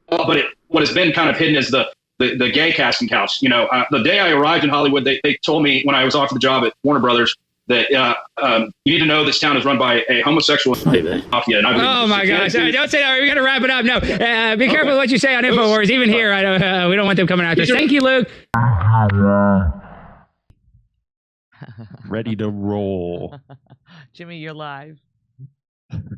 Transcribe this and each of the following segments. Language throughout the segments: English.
But what has been kind of hidden is the gay casting couch. The day I arrived in Hollywood, they told me when I was offered the job at Warner Brothers that you need to know this town is run by a homosexual mafia. And oh my gosh! Don't say that. We got to wrap it up. No, be careful what you say on Infowars. Even here, we don't want them coming after us. Thank you, Luke. Ready to roll. Jimmy, you're live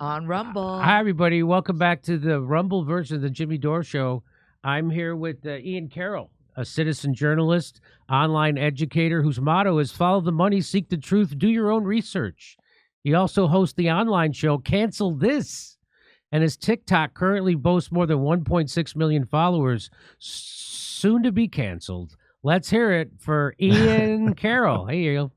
on Rumble. Hi, everybody. Welcome back to the Rumble version of the Jimmy Dore Show. I'm here with Ian Carroll, a citizen journalist, online educator whose motto is follow the money, seek the truth, do your own research. He also hosts the online show Cancel This, and his TikTok currently boasts more than 1.6 million followers, soon to be canceled. Let's hear it for Ian Carroll. Hey, Ian.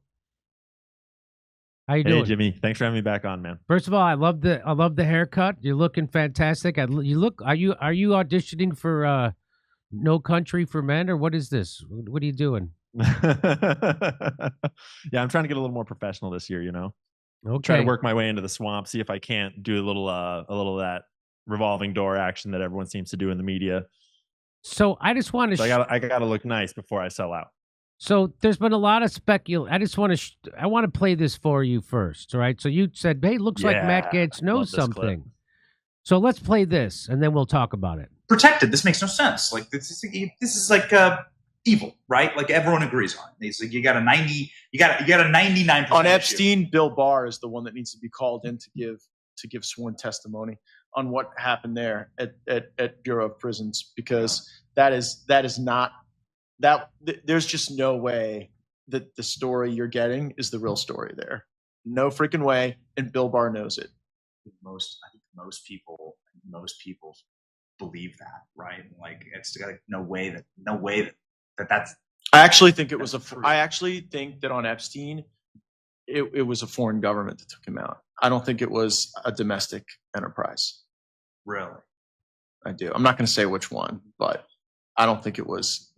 How you doing? Hey, Jimmy. Thanks for having me back on, man. First of all, I love the haircut. You're looking fantastic. Are you auditioning for No Country for Men, or what is this? What are you doing? Yeah, I'm trying to get a little more professional this year, Okay. Try to work my way into the swamp, see if I can't do a little of that revolving door action that everyone seems to do in the media. So I just want to I got to look nice before I sell out. So there's been a lot of I just want to I want to play this for you first, all right? So you said, "Hey, looks like Matt Gaetz knows something." So let's play this, and then we'll talk about it. Protected. This makes no sense. Like this is like evil, right? Like everyone agrees on it. It's like you got a 99% on Epstein. Bill Barr is the one that needs to be called in to give sworn testimony on what happened there at Bureau of Prisons, because that is not that. There's just no way that the story you're getting is the real story there. No freaking way, and Bill Barr knows it. I think most people believe that, right? Like it's got no way that's. I actually think I actually think that on Epstein, it was a foreign government that took him out. I don't think it was a domestic enterprise. Really? I do. I'm not going to say which one, but I don't think it was.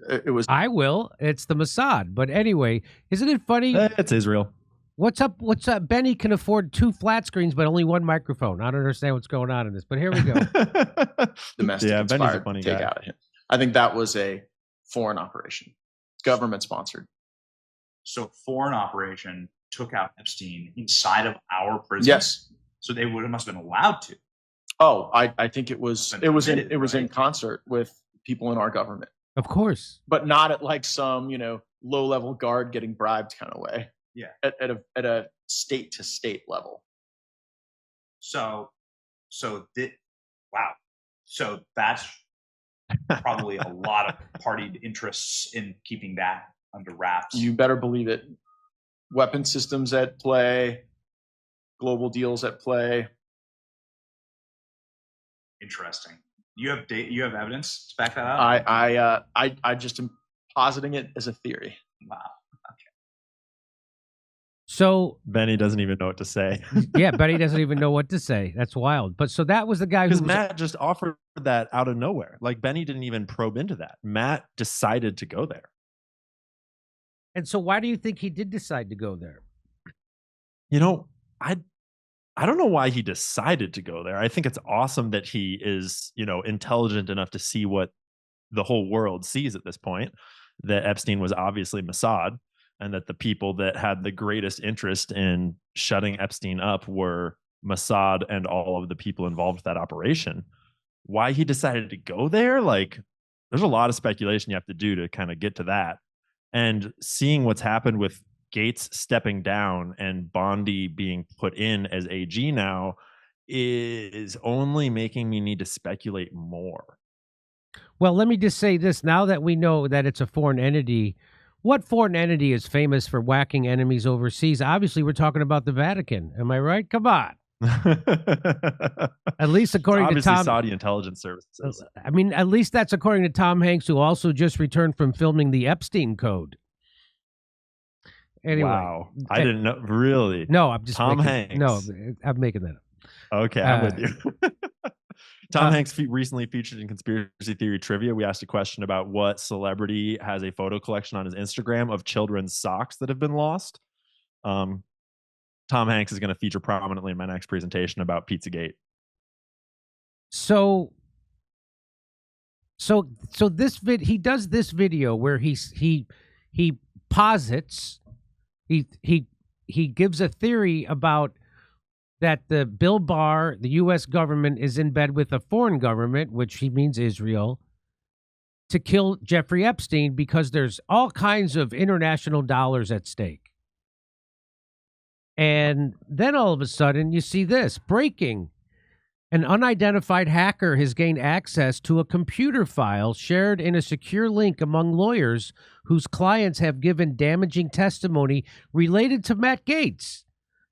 I will. It's the Mossad. But anyway, isn't it funny? It's Israel. What's up? Benny can afford 2 flat screens, but only 1 microphone. I don't understand what's going on in this, but here we go. Domestic yeah, Benny's a inspired funny guy. Out of him. I think that was a foreign operation, government sponsored. So foreign operation took out Epstein inside of our prison. Yes. So they must have been allowed to. Oh, I think it was in concert with people in our government. Of course. But not at like some, low level guard getting bribed kind of way. Yeah. At a state to state level. So that's probably a lot of party interests in keeping that under wraps. You better believe it. Weapon systems at play, global deals at play. Interesting. You have evidence to back that up? I just am positing it as a theory. Wow. Okay. So Benny doesn't even know what to say. Yeah, Benny doesn't even know what to say. That's wild. But so that was the guy who Matt just offered that out of nowhere. Like Benny didn't even probe into that. Matt decided to go there. And so why do you think he did decide to go there? I don't know why he decided to go there. I think it's awesome that he is, intelligent enough to see what the whole world sees at this point, that Epstein was obviously Mossad, and that the people that had the greatest interest in shutting Epstein up were Mossad and all of the people involved with that operation. Why he decided to go there? Like, there's a lot of speculation you have to do to kind of get to that. And seeing what's happened with Gaetz stepping down and Bondi being put in as AG now is only making me need to speculate more. Well, let me just say this. Now that we know that it's a foreign entity, what foreign entity is famous for whacking enemies overseas? Obviously, we're talking about the Vatican. Am I right? Come on. At least according to Tom, Saudi intelligence services. I mean, at least that's according to Tom Hanks, who also just returned from filming the Epstein Code. Anyway, wow, I didn't know. Really? No, I'm just Tom Hanks. No, I'm making that up. Okay, I'm with you. Tom Hanks recently featured in Conspiracy Theory Trivia. We asked a question about what celebrity has a photo collection on his Instagram of children's socks that have been lost. Tom Hanks is going to feature prominently in my next presentation about Pizzagate. So So he does this video where he posits, he gives a theory about that the Bill Barr, the U.S. government, is in bed with a foreign government, which he means Israel, to kill Jeffrey Epstein because there's all kinds of international dollars at stake. And then all of a sudden you see this breaking. An unidentified hacker has gained access to a computer file shared in a secure link among lawyers whose clients have given damaging testimony related to Matt Gaetz,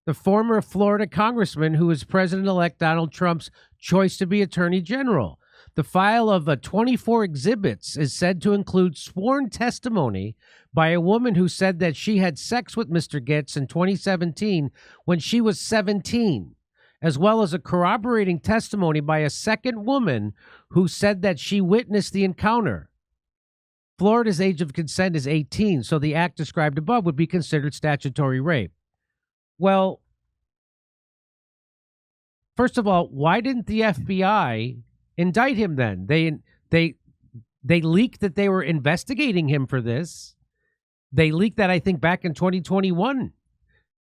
the former Florida congressman who is President-elect Donald Trump's choice to be Attorney General. The file of 24 exhibits is said to include sworn testimony by a woman who said that she had sex with Mr. Gaetz in 2017 when she was 17, as well as a corroborating testimony by a second woman who said that she witnessed the encounter. Florida's age of consent is 18, so the act described above would be considered statutory rape. Well, first of all, why didn't the FBI indict him then? They leaked that they were investigating him for this. They leaked that, I think, back in 2021,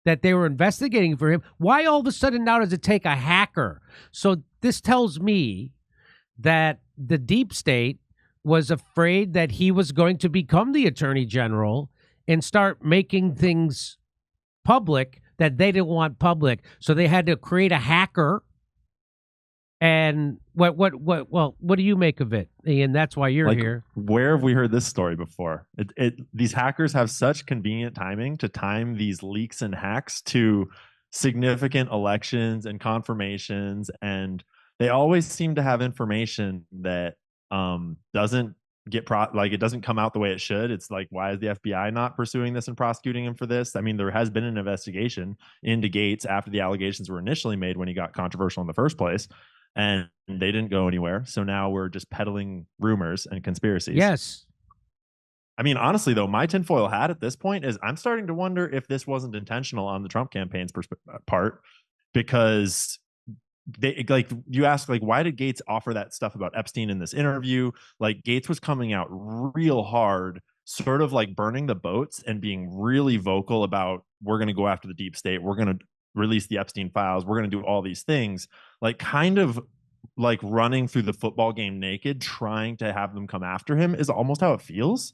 that they were investigating for him. Why all of a sudden now does it take a hacker? So this tells me that the deep state was afraid that he was going to become the Attorney General and start making things public that they didn't want public. So they had to create a hacker. And what do you make of it, Ian? That's why you're here. Where have we heard this story before? These hackers have such convenient timing to time these leaks and hacks to significant elections and confirmations, and they always seem to have information that doesn't get it doesn't come out the way it should. It's like, why is the FBI not pursuing this and prosecuting him for this? I mean, there has been an investigation into Gaetz after the allegations were initially made when he got controversial in the first place, and they didn't go anywhere. So now we're just peddling rumors and conspiracies. Yes. I mean, honestly, though, my tinfoil hat at this point is I'm starting to wonder if this wasn't intentional on the Trump campaign's part, because they, like, you ask, like, why did Gaetz offer that stuff about Epstein in this interview? Like, Gaetz was coming out real hard, sort of like burning the boats and being really vocal about, we're going to go after the deep state, we're going to release the Epstein files, we're going to do all these things, like kind of like running through the football game naked, trying to have them come after him is almost how it feels.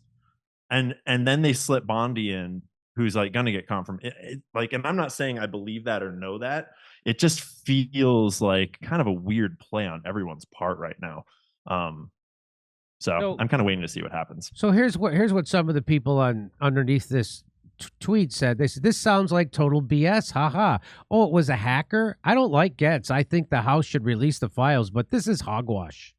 And then they slip Bondi in, who's like going to get confirmed. Like, and I'm not saying I believe that or know that. It just feels like kind of a weird play on everyone's part right now. So I'm kind of waiting to see what happens. So here's what some of the people underneath this tweet said. They said, this sounds like total BS. Haha. Oh, it was a hacker? I don't like Gaetz. I think the House should release the files, but this is hogwash.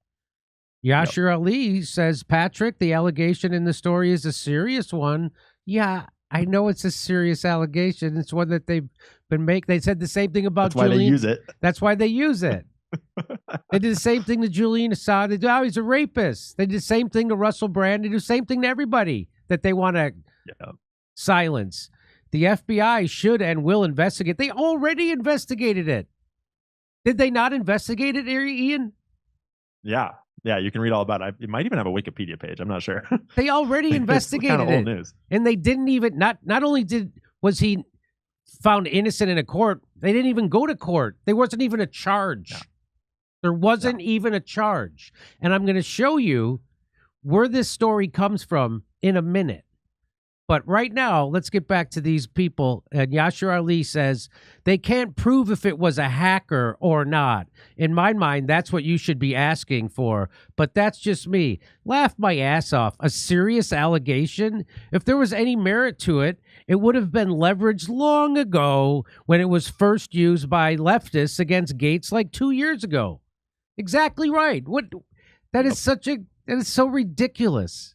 Yashir Ali says, Patrick, the allegation in the story is a serious one. Yeah, I know it's a serious allegation. It's one that they've been making. They said the same thing about Julian. That's why they use it. That's why they use it. They did the same thing to Julian Assange. They do, oh, he's a rapist. They did the same thing to Russell Brand. They do the same thing to everybody that they want to silence. The FBI should and will investigate. They already investigated it. Did they not investigate it, Ian? Yeah, you can read all about it. It might even have a Wikipedia page. I'm not sure. They already investigated kind of old news. And they didn't even, not only was he found innocent in a court, they didn't even go to court. There wasn't even a charge. No. There wasn't even a charge. And I'm going to show you where this story comes from in a minute. But right now, let's get back to these people. And Yashir Ali says, they can't prove if it was a hacker or not. In my mind, that's what you should be asking for. But that's just me. Laugh my ass off. A serious allegation? If there was any merit to it, it would have been leveraged long ago when it was first used by leftists against Gaetz like 2 years ago. Exactly right. That is so ridiculous.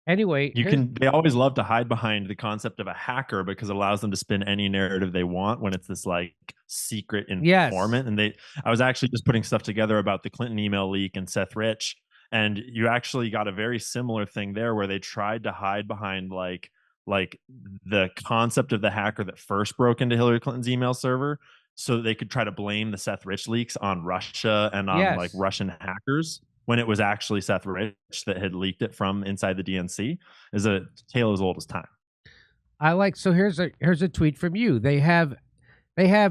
Anyway, they always love to hide behind the concept of a hacker because it allows them to spin any narrative they want when it's this like secret informant. And I was actually just putting stuff together about the Clinton email leak and Seth Rich, and you actually got a very similar thing there where they tried to hide behind like the concept of the hacker that first broke into Hillary Clinton's email server, so they could try to blame the Seth Rich leaks on Russia and on like Russian hackers. when it was actually Seth Rich that had leaked it from inside the DNC, is a tale as old as time. So here's a tweet from you. They have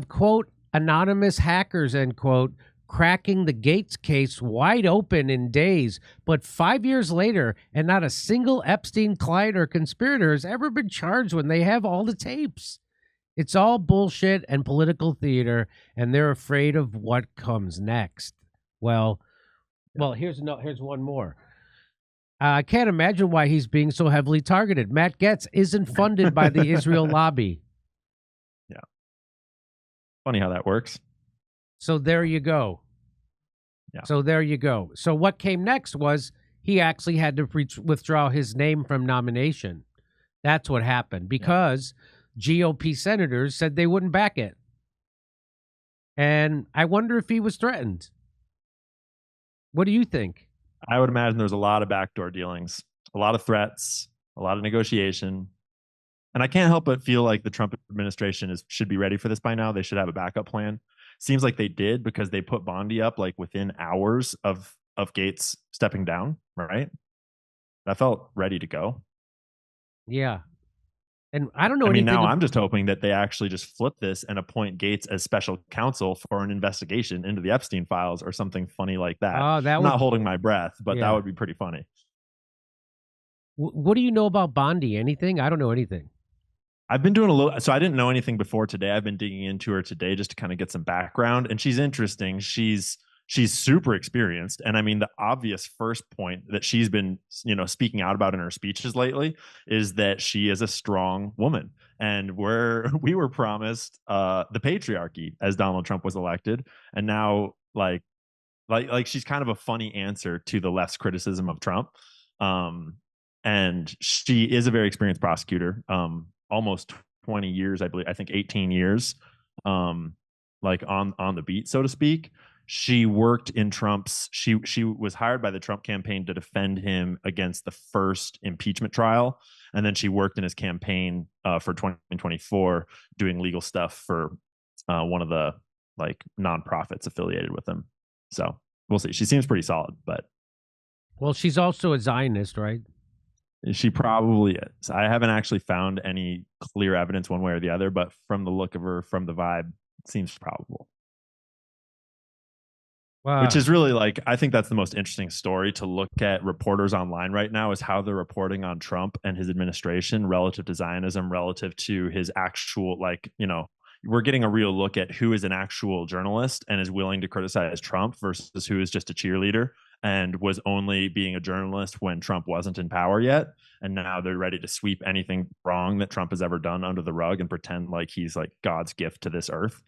quote anonymous hackers end quote cracking the Gates case wide open in days, but 5 years later, and not a single Epstein client or conspirator has ever been charged when they have all the tapes. It's all bullshit and political theater, and they're afraid of what comes next. Well, here's one more. I can't imagine why he's being so heavily targeted. Matt Gaetz isn't funded by the Israel lobby. Yeah. Funny how that works. So there you go. Yeah. So there you go. So what came next was he actually had to withdraw his name from nomination. That's what happened because GOP senators said they wouldn't back it. And I wonder if he was threatened. What do you think? I would imagine there's a lot of backdoor dealings, a lot of threats, a lot of negotiation. And I can't help but feel like the Trump administration should be ready for this by now. They should have a backup plan. Seems like they did because they put Bondi up like within hours of Gates stepping down, right? I felt ready to go. Yeah. And I don't know. Now I'm just hoping that they actually just flip this and appoint Gates as special counsel for an investigation into the Epstein files or something funny like that. I'm not holding my breath, but that would be pretty funny. What do you know about Bondi? Anything? I don't know anything. I've been doing a little, so I didn't know anything before today. I've been digging into her today just to kind of get some background, and she's interesting. She's super experienced. And I mean, the obvious first point that she's been, speaking out about in her speeches lately is that she is a strong woman. And we were promised the patriarchy as Donald Trump was elected. And now like she's kind of a funny answer to the left's criticism of Trump. And she is a very experienced prosecutor, almost 20 years, I believe, I think 18 years, like on the beat, so to speak. She worked in Trump's, she was hired by the Trump campaign to defend him against the first impeachment trial. And then she worked in his campaign for 2024 doing legal stuff for one of the like nonprofits affiliated with him. So we'll see. She seems pretty solid, but. Well, she's also a Zionist, right? She probably is. I haven't actually found any clear evidence one way or the other, but from the look of her, from the vibe, it seems probable. Wow. Which is really I think that's the most interesting story to look at reporters online right now is how they're reporting on Trump and his administration relative to Zionism, relative to his actual, we're getting a real look at who is an actual journalist and is willing to criticize Trump versus who is just a cheerleader and was only being a journalist when Trump wasn't in power yet. And now they're ready to sweep anything wrong that Trump has ever done under the rug and pretend like he's like God's gift to this earth.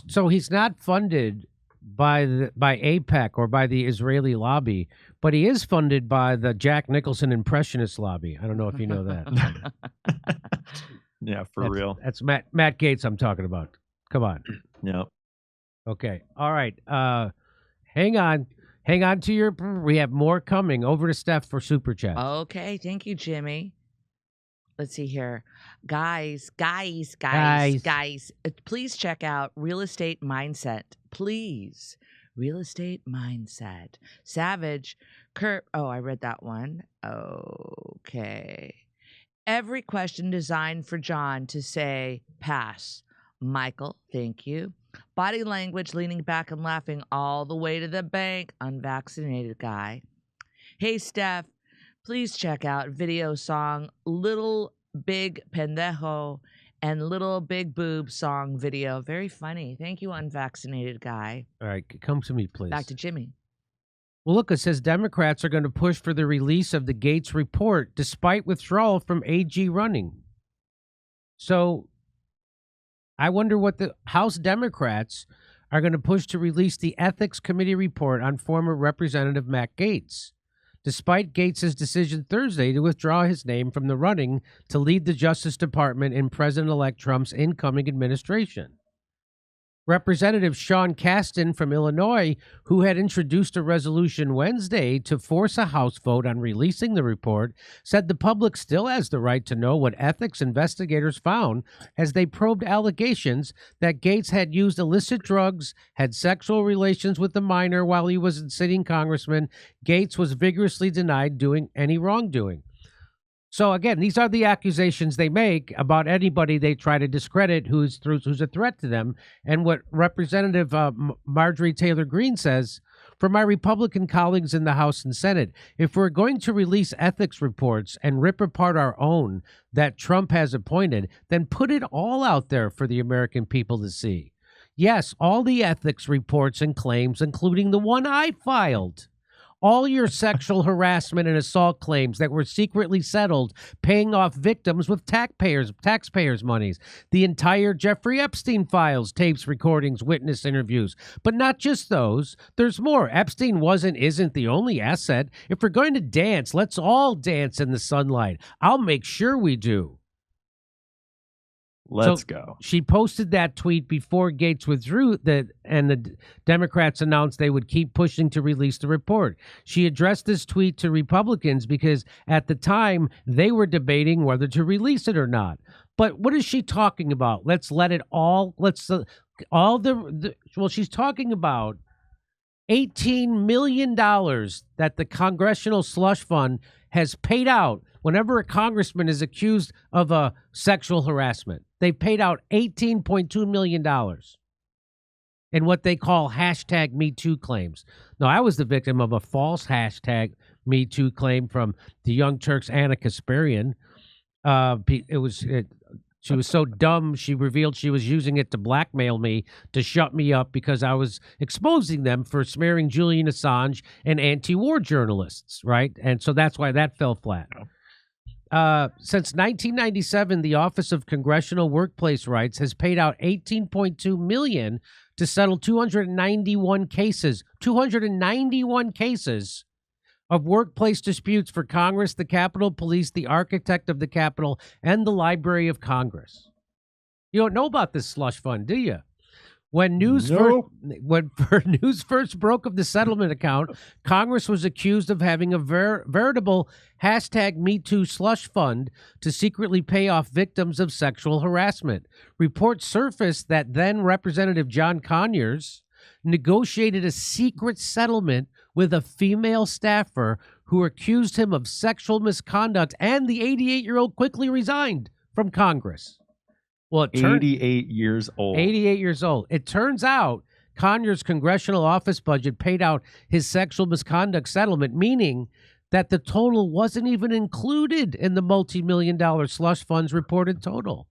So he's not funded by AIPAC or by the Israeli lobby, but he is funded by the Jack Nicholson impressionist lobby. I don't know if you know that. Yeah, real. That's Matt Gaetz I'm talking about. Come on. Yep. Okay. All right. Hang on to we have more coming. Over to Steph for Super Chat. Okay. Thank you, Jimmy. Let's see here. Guys, please check out Real Estate Mindset. Please. Real Estate Mindset. Savage. I read that one. Okay. Every question designed for John to say, pass. Michael, thank you. Body language, leaning back and laughing all the way to the bank. Unvaccinated guy. Hey, Steph. Please check out video song Little Big Pendejo and Little Big Boob song video. Very funny. Thank you, unvaccinated guy. All right, come to me, please. Back to Jimmy. Well, look, it says Democrats are going to push for the release of the Gates report despite withdrawal from AG running. So I wonder what the House Democrats are going to push to release the Ethics Committee report on former Representative Matt Gaetz, despite Gates' decision Thursday to withdraw his name from the running to lead the Justice Department in President-elect Trump's incoming administration. Representative Sean Casten from Illinois, who had introduced a resolution Wednesday to force a House vote on releasing the report, said the public still has the right to know what ethics investigators found as they probed allegations that Gates had used illicit drugs, had sexual relations with a minor while he was a sitting congressman. Gates was vigorously denied doing any wrongdoing. So again, these are the accusations they make about anybody they try to discredit who's a threat to them. And what Representative Marjorie Taylor Greene says, for my Republican colleagues in the House and Senate, if we're going to release ethics reports and rip apart our own that Trump has appointed, then put it all out there for the American people to see. Yes, all the ethics reports and claims, including the one I filed. All your sexual harassment and assault claims that were secretly settled, paying off victims with taxpayers' monies. The entire Jeffrey Epstein files, tapes, recordings, witness interviews. But not just those. There's more. Epstein isn't the only asset. If we're going to dance, let's all dance in the sunlight. I'll make sure we do. Let's go. She posted that tweet before Gates withdrew and the Democrats announced they would keep pushing to release the report. She addressed this tweet to Republicans because at the time they were debating whether to release it or not. But what is she talking about? She's talking about $18 million that the Congressional Slush Fund has paid out whenever a congressman is accused of a sexual harassment. They paid out $18.2 million in what they call hashtag Me Too claims. Now, I was the victim of a false hashtag Me Too claim from the Young Turks' Anna Kasparian. She was so dumb, she revealed she was using it to blackmail me to shut me up because I was exposing them for smearing Julian Assange and anti-war journalists, right? And so that's why that fell flat. Since 1997, the Office of Congressional Workplace Rights has paid out $18.2 million to settle 291 cases of workplace disputes for Congress, the Capitol Police, the Architect of the Capitol, and the Library of Congress. You don't know about this slush fund, do you? When news first broke of the settlement account, Congress was accused of having a veritable hashtag MeToo slush fund to secretly pay off victims of sexual harassment. Reports surfaced that then Representative John Conyers negotiated a secret settlement with a female staffer who accused him of sexual misconduct, and the 88-year-old quickly resigned from Congress. Well, 88 years old. 88 years old. It turns out Conyers' congressional office budget paid out his sexual misconduct settlement, meaning that the total wasn't even included in the multi-million-dollar slush fund's reported total.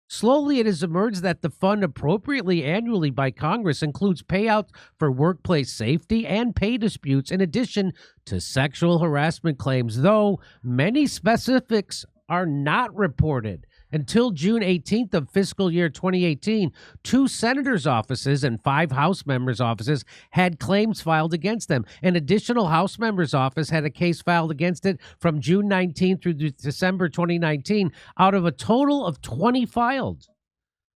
Slowly, it has emerged that the fund appropriately annually by Congress includes payouts for workplace safety and pay disputes in addition to sexual harassment claims, though many specifics are not reported. Until June 18th of fiscal year 2018, 2 senators' offices and 5 House members' offices had claims filed against them. An additional House member's office had a case filed against it from June 19th through December 2019, out of a total of 20 filed.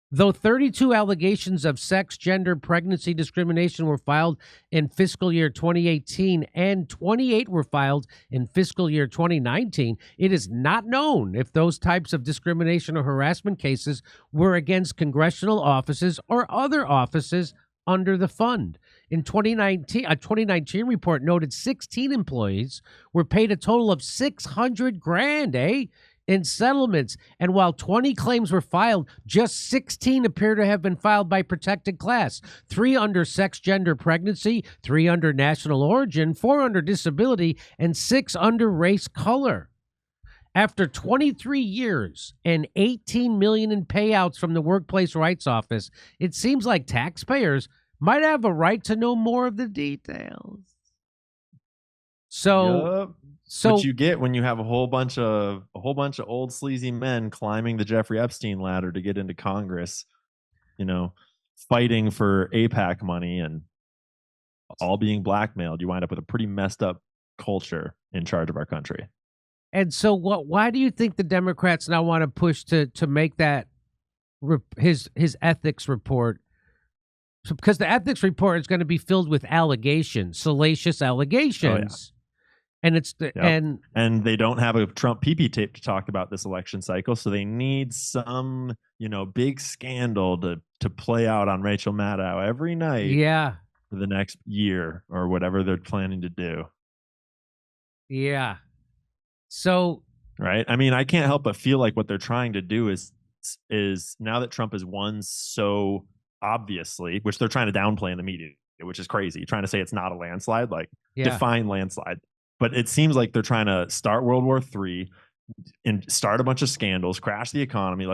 Though 32 allegations of sex, gender, pregnancy discrimination were filed in fiscal year 2018 and 28 were filed in fiscal year 2019, it is not known if those types of discrimination or harassment cases were against congressional offices or other offices under the fund. In 2019, a 2019 report noted 16 employees were paid a total of $600,000, in settlements, and while 20 claims were filed, just 16 appear to have been filed by protected class, 3 under sex, gender, pregnancy, 3 under national origin, 4 under disability, and 6 under race, color. After 23 years and $18 million in payouts from the Workplace Rights Office, it seems like taxpayers might have a right to know more of the details. So what you get when you have a whole bunch of old sleazy men climbing the Jeffrey Epstein ladder to get into Congress, fighting for AIPAC money and all being blackmailed, you wind up with a pretty messed up culture in charge of our country. And so why do you think the Democrats now want to push to make that his ethics report because the ethics report is going to be filled with allegations, salacious allegations. And it's and they don't have a Trump PP tape to talk about this election cycle, so they need some, big scandal to play out on Rachel Maddow every night. Yeah. For the next year or whatever they're planning to do. Yeah. So. Right. I mean, I can't help but feel like what they're trying to do is now that Trump has won so obviously, which they're trying to downplay in the media, which is crazy, trying to say it's not a landslide, define landslide. But it seems like they're trying to start World War III and start a bunch of scandals, crash the economy,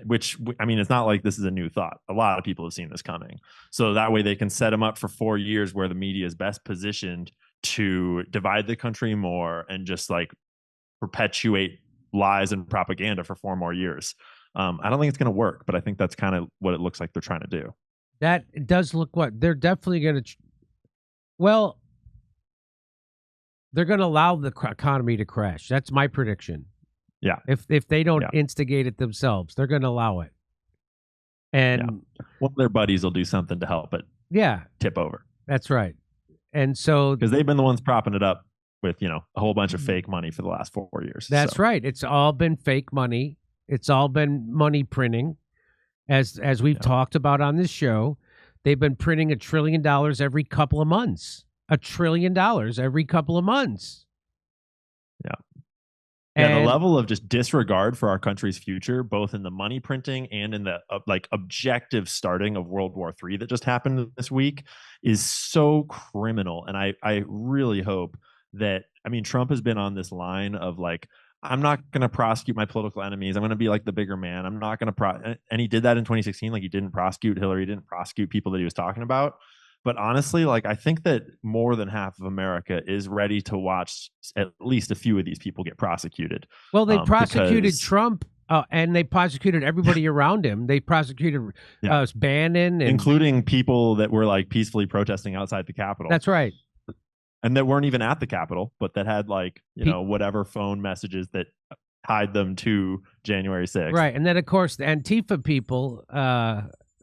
which I mean, it's not like this is a new thought. A lot of people have seen this coming. So that way they can set them up for 4 years where the media is best positioned to divide the country more and just perpetuate lies and propaganda for 4 more years. I don't think it's going to work, but I think that's kind of what it looks like they're trying to do. That does look what they're definitely going to. They're going to allow the economy to crash. That's my prediction. Yeah. If they don't instigate it themselves, they're going to allow it. And one of their buddies will do something to help it. Yeah. Tip over. That's right. And so because they've been the ones propping it up with, a whole bunch of fake money for the last 4 years. That's right. It's all been fake money. It's all been money printing. As we've talked about on this show, they've been printing $1 trillion every couple of months. $1 trillion every couple of months. Yeah. And the level of just disregard for our country's future, both in the money printing and in the objective starting of World War III that just happened this week, is so criminal. And I really hope that, Trump has been on this line of I'm not going to prosecute my political enemies. I'm going to be the bigger man. I'm not going to and he did that in 2016. He didn't prosecute Hillary, he didn't prosecute people that he was talking about. But honestly, I think that more than half of America is ready to watch at least a few of these people get prosecuted. Well, they prosecuted Trump and they prosecuted everybody around him. They prosecuted Bannon. Including people that were peacefully protesting outside the Capitol. That's right. And that weren't even at the Capitol, but that had whatever phone messages that tied them to January 6th. Right. And then, of course, the Antifa people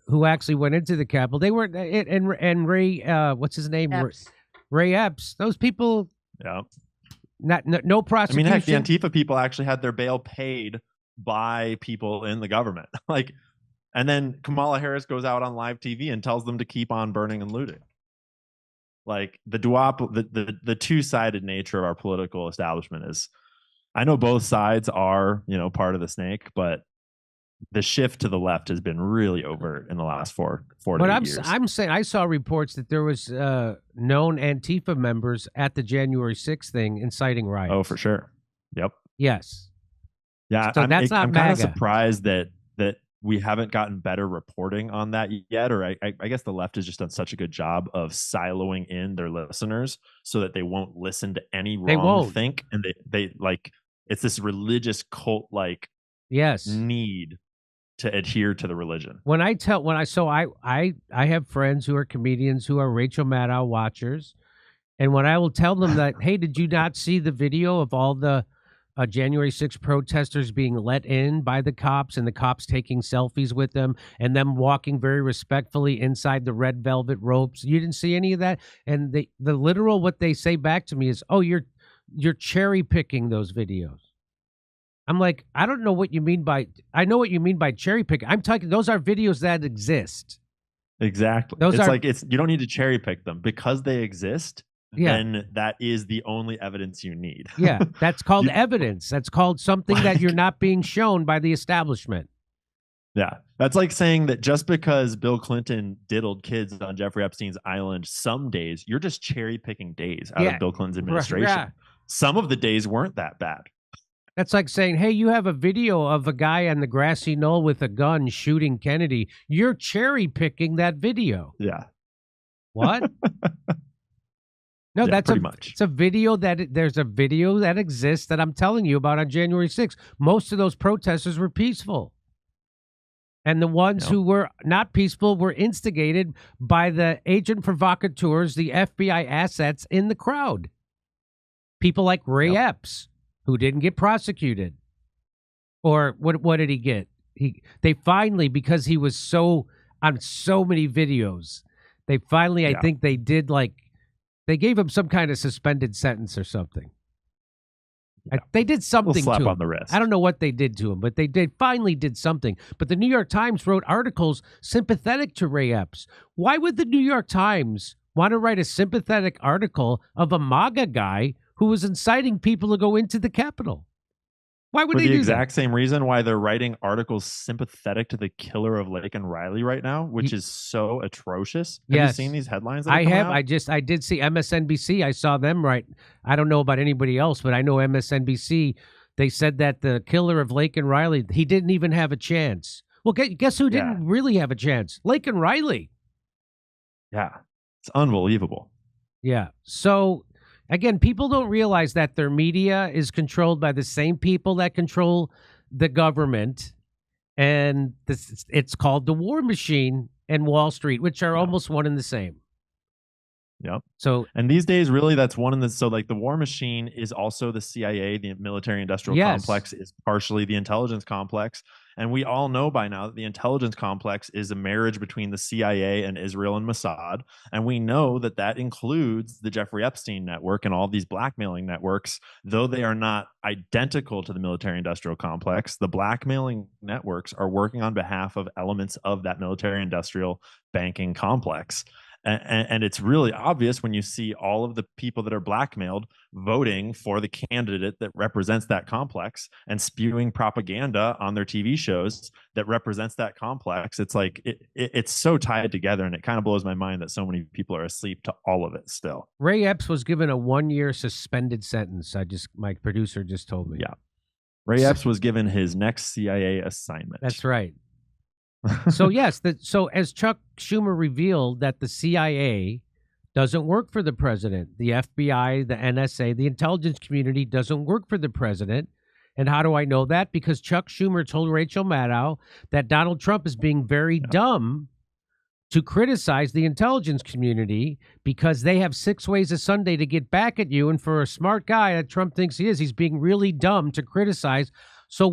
who actually went into the Capitol, they weren't, and Ray, what's his name? Epps. Ray Epps. Those people, no prosecution. Heck, the Antifa people actually had their bail paid by people in the government. And then Kamala Harris goes out on live TV and tells them to keep on burning and looting. The two-sided nature of our political establishment is, I know both sides are, part of the snake, but the shift to the left has been really overt in the last 4 to 8 years. I'm saying I saw reports that there was known Antifa members at the January 6th thing inciting riots. Oh, for sure. Yep. Yes. Yeah. So that's not I'm kind of surprised that we haven't gotten better reporting on that yet, or I guess the left has just done such a good job of siloing in their listeners so that they won't listen to any wrong think, and they it's this religious cult need to adhere to the religion. I have friends who are comedians who are Rachel Maddow watchers, and when I will tell them that, hey, did you not see the video of all the January 6th protesters being let in by the cops and the cops taking selfies with them and them walking very respectfully inside the red velvet ropes? You didn't see any of that? And the literal what they say back to me is, oh, you're cherry picking those videos. I'm like, I don't know what you mean by, I know what you mean by cherry picking. I'm talking, those are videos that exist. Exactly. You don't need to cherry pick them because they exist. Then that is the only evidence you need. Yeah, that's called evidence. That's called something that you're not being shown by the establishment. Yeah, that's like saying that just because Bill Clinton diddled kids on Jeffrey Epstein's island, some days you're just cherry picking days out of Bill Clinton's administration. Yeah. Some of the days weren't that bad. That's like saying, hey, you have a video of a guy on the grassy knoll with a gun shooting Kennedy. You're cherry picking that video. Yeah. What? No, that's pretty much. It's a video there's a video that exists that I'm telling you about on January 6th. Most of those protesters were peaceful. And the ones who were not peaceful were instigated by the agent provocateurs, the FBI assets in the crowd. People like Ray Epps, who didn't get prosecuted. Or what did he get? They finally, because he was on so many videos, They finally, I think they did they gave him some kind of suspended sentence or something. They did something slap to him. on the wrist. I don't know what they did to him, but they finally did something. But the New York Times wrote articles sympathetic to Ray Epps. Why would the New York Times want to write a sympathetic article of a MAGA guy who was inciting people to go into the Capitol? Why would they do that? For the exact same reason why they're writing articles sympathetic to the killer of Lake and Riley right now, which is so atrocious. Have you seen these headlines? I have. I did see MSNBC. I saw them right. I don't know about anybody else, but I know MSNBC. They said that the killer of Lake and Riley, he didn't even have a chance. Well, guess who didn't really have a chance? Lake and Riley. Yeah, it's unbelievable. Yeah. So again, people don't realize that their media is controlled by the same people that control the government. And it's called the war machine and Wall Street, which are almost one and the same. Yep. So, and these days, really, that's one in the, so like the war machine is also the CIA, the military industrial complex is partially the intelligence complex. And we all know by now that the intelligence complex is a marriage between the CIA and Israel and Mossad. And we know that that includes the Jeffrey Epstein network and all these blackmailing networks, though they are not identical to the military industrial complex. The blackmailing networks are working on behalf of elements of that military industrial banking complex. And it's really obvious when you see all of the people that are blackmailed voting for the candidate that represents that complex and spewing propaganda on their TV shows that represents that complex. It's like it's so tied together, and it kind of blows my mind that so many people are asleep to all of it still. Ray Epps was given a 1-year suspended sentence. My producer just told me. Yeah. Ray Epps was given his next CIA assignment. That's right. So yes, so as Chuck Schumer revealed that the CIA doesn't work for the president, the FBI, the NSA, the intelligence community doesn't work for the president. And how do I know that? Because Chuck Schumer told Rachel Maddow that Donald Trump is being very dumb to criticize the intelligence community because they have 6 ways a Sunday to get back at you. And for a smart guy that Trump thinks he is, he's being really dumb to criticize. So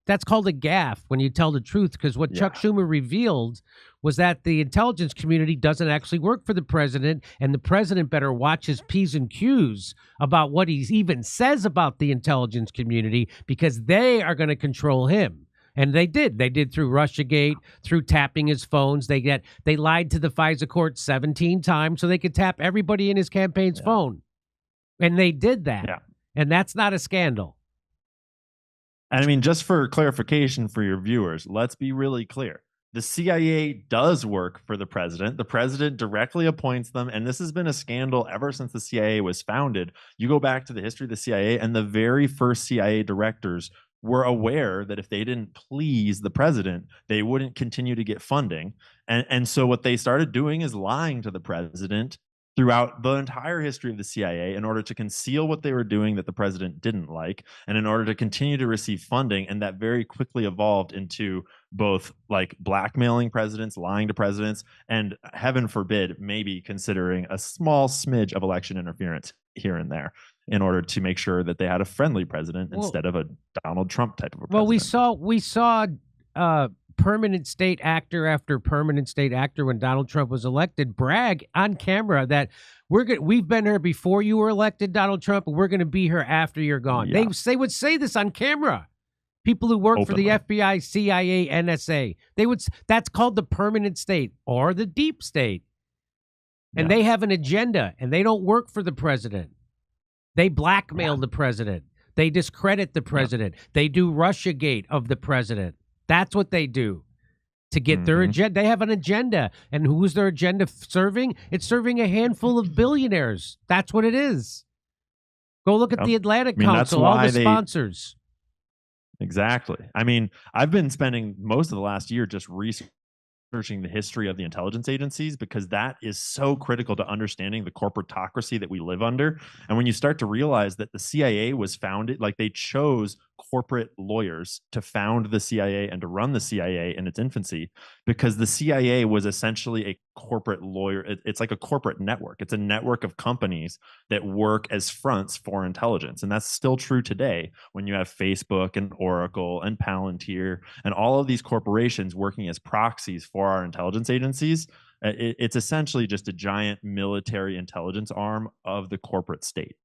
that's called a gaffe when you tell the truth, because what Chuck Schumer revealed was that the intelligence community doesn't actually work for the president, and the president better watch his P's and Q's about what he even says about the intelligence community, because they are going to control him. And they did. They did through Russiagate, through tapping his phones. They lied to the FISA court 17 times so they could tap everybody in his campaign's phone. And they did that. Yeah. And that's not a scandal. And I mean, just for clarification for your viewers, let's be really clear. The CIA does work for the president. The president directly appoints them. And this has been a scandal ever since the CIA was founded. You go back to the history of the CIA, and the very first CIA directors were aware that if they didn't please the president, they wouldn't continue to get funding. And so what they started doing is lying to the president throughout the entire history of the CIA in order to conceal what they were doing that the president didn't like, and in order to continue to receive funding. And that very quickly evolved into both like blackmailing presidents, lying to presidents, and heaven forbid, maybe considering a small smidge of election interference here and there in order to make sure that they had a friendly president instead of a Donald Trump type of a president. Well, we saw permanent state actor after permanent state actor when Donald Trump was elected brag on camera that we've been here before you were elected, Donald Trump, and we're going to be here after you're gone. Yeah. They would say this on camera. People who work for the FBI, CIA, NSA, that's called the permanent state or the deep state. And they have an agenda, and they don't work for the president. They blackmail the president. They discredit the president. They do Russiagate of the president. That's what they do to get their agenda. They have an agenda. And who's their agenda serving? It's serving a handful of billionaires. That's what it is. Go look at the Atlantic Council, all the sponsors. Exactly. I mean, I've been spending most of the last year just researching the history of the intelligence agencies, because that is so critical to understanding the corporatocracy that we live under. And when you start to realize that the CIA was founded, like they chose corporate lawyers to found the CIA and to run the CIA in its infancy, because the CIA was essentially a corporate lawyer. It's like a corporate network. It's a network of companies that work as fronts for intelligence. And that's still true today when you have Facebook and Oracle and Palantir and all of these corporations working as proxies for our intelligence agencies. It's essentially just a giant military intelligence arm of the corporate state.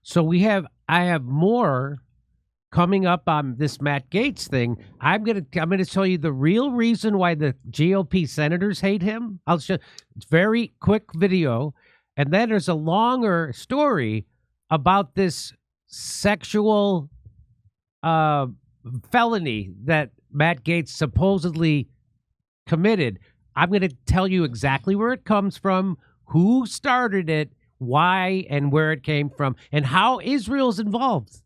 So I have more coming up on this Matt Gaetz thing. I'm gonna tell you the real reason why the GOP senators hate him. It's very quick video, and then there's a longer story about this sexual felony that Matt Gaetz supposedly committed. I'm going to tell you exactly where it comes from, who started it, why, and where it came from, and how Israel's involved.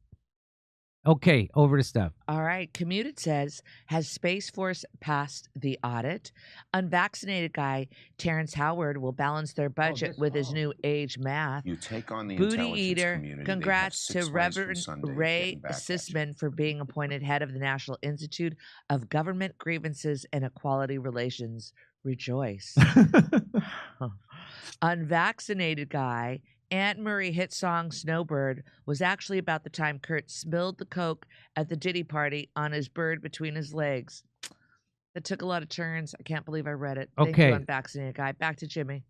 Okay, over to Steph. All right. Commuted says, has Space Force passed the audit? Unvaccinated guy, Terrence Howard, will balance their budget with his new age math. You take on the Booty intelligence Eater, community, congrats they to have 6 ways Reverend from Sunday Ray getting back at you. Sisman for being appointed head of the National Institute of Government Grievances and Equality Relations. Rejoice. Unvaccinated guy, Aunt Murray hit song Snowbird was actually about the time Kurt spilled the Coke at the Diddy party on his bird between his legs. That took a lot of turns. I can't believe I read it. Thank Okay. you, Unvaccinated guy. Back to Jimmy.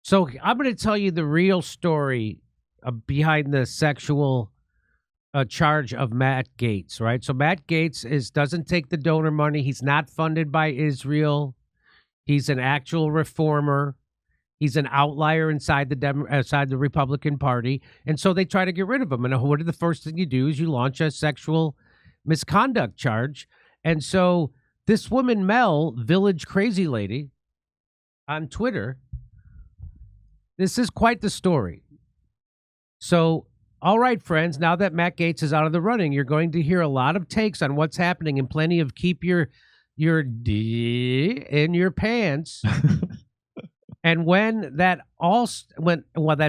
So I'm going to tell you the real story behind the sexual charge of Matt Gaetz, right? So Matt Gaetz doesn't take the donor money. He's not funded by Israel. He's an actual reformer. He's an outlier inside the Republican Party. And so they try to get rid of him. And what are the first thing you do is you launch a sexual misconduct charge. And so this woman, Mel, Village Crazy Lady, on Twitter, this is quite the story. So, all right, friends, now that Matt Gaetz is out of the running, you're going to hear a lot of takes on what's happening and plenty of keep your D in your pants. And that's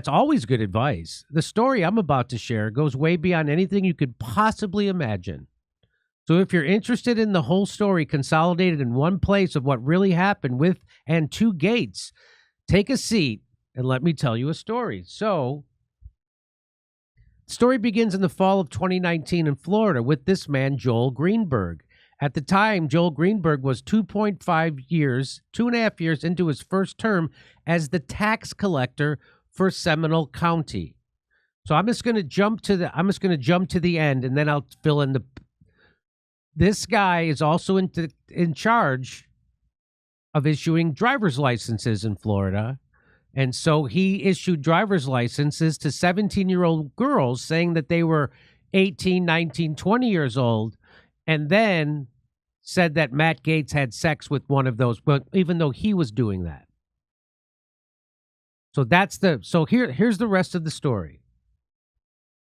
always good advice. The story I'm about to share goes way beyond anything you could possibly imagine. So if you're interested in the whole story consolidated in one place of what really happened with and to Gaetz, take a seat and let me tell you a story. So the story begins in the fall of 2019 in Florida with this man, Joel Greenberg. At the time, Joel Greenberg was 2.5 years into his first term as the tax collector for Seminole County. So I'm just going to jump to the end, and then I'll fill in This guy is also in charge of issuing driver's licenses in Florida. And so he issued driver's licenses to 17-year-old girls saying that they were 18, 19, 20 years old, and then said that Matt Gaetz had sex with one of those, but even though he was doing that. So here's the rest of the story.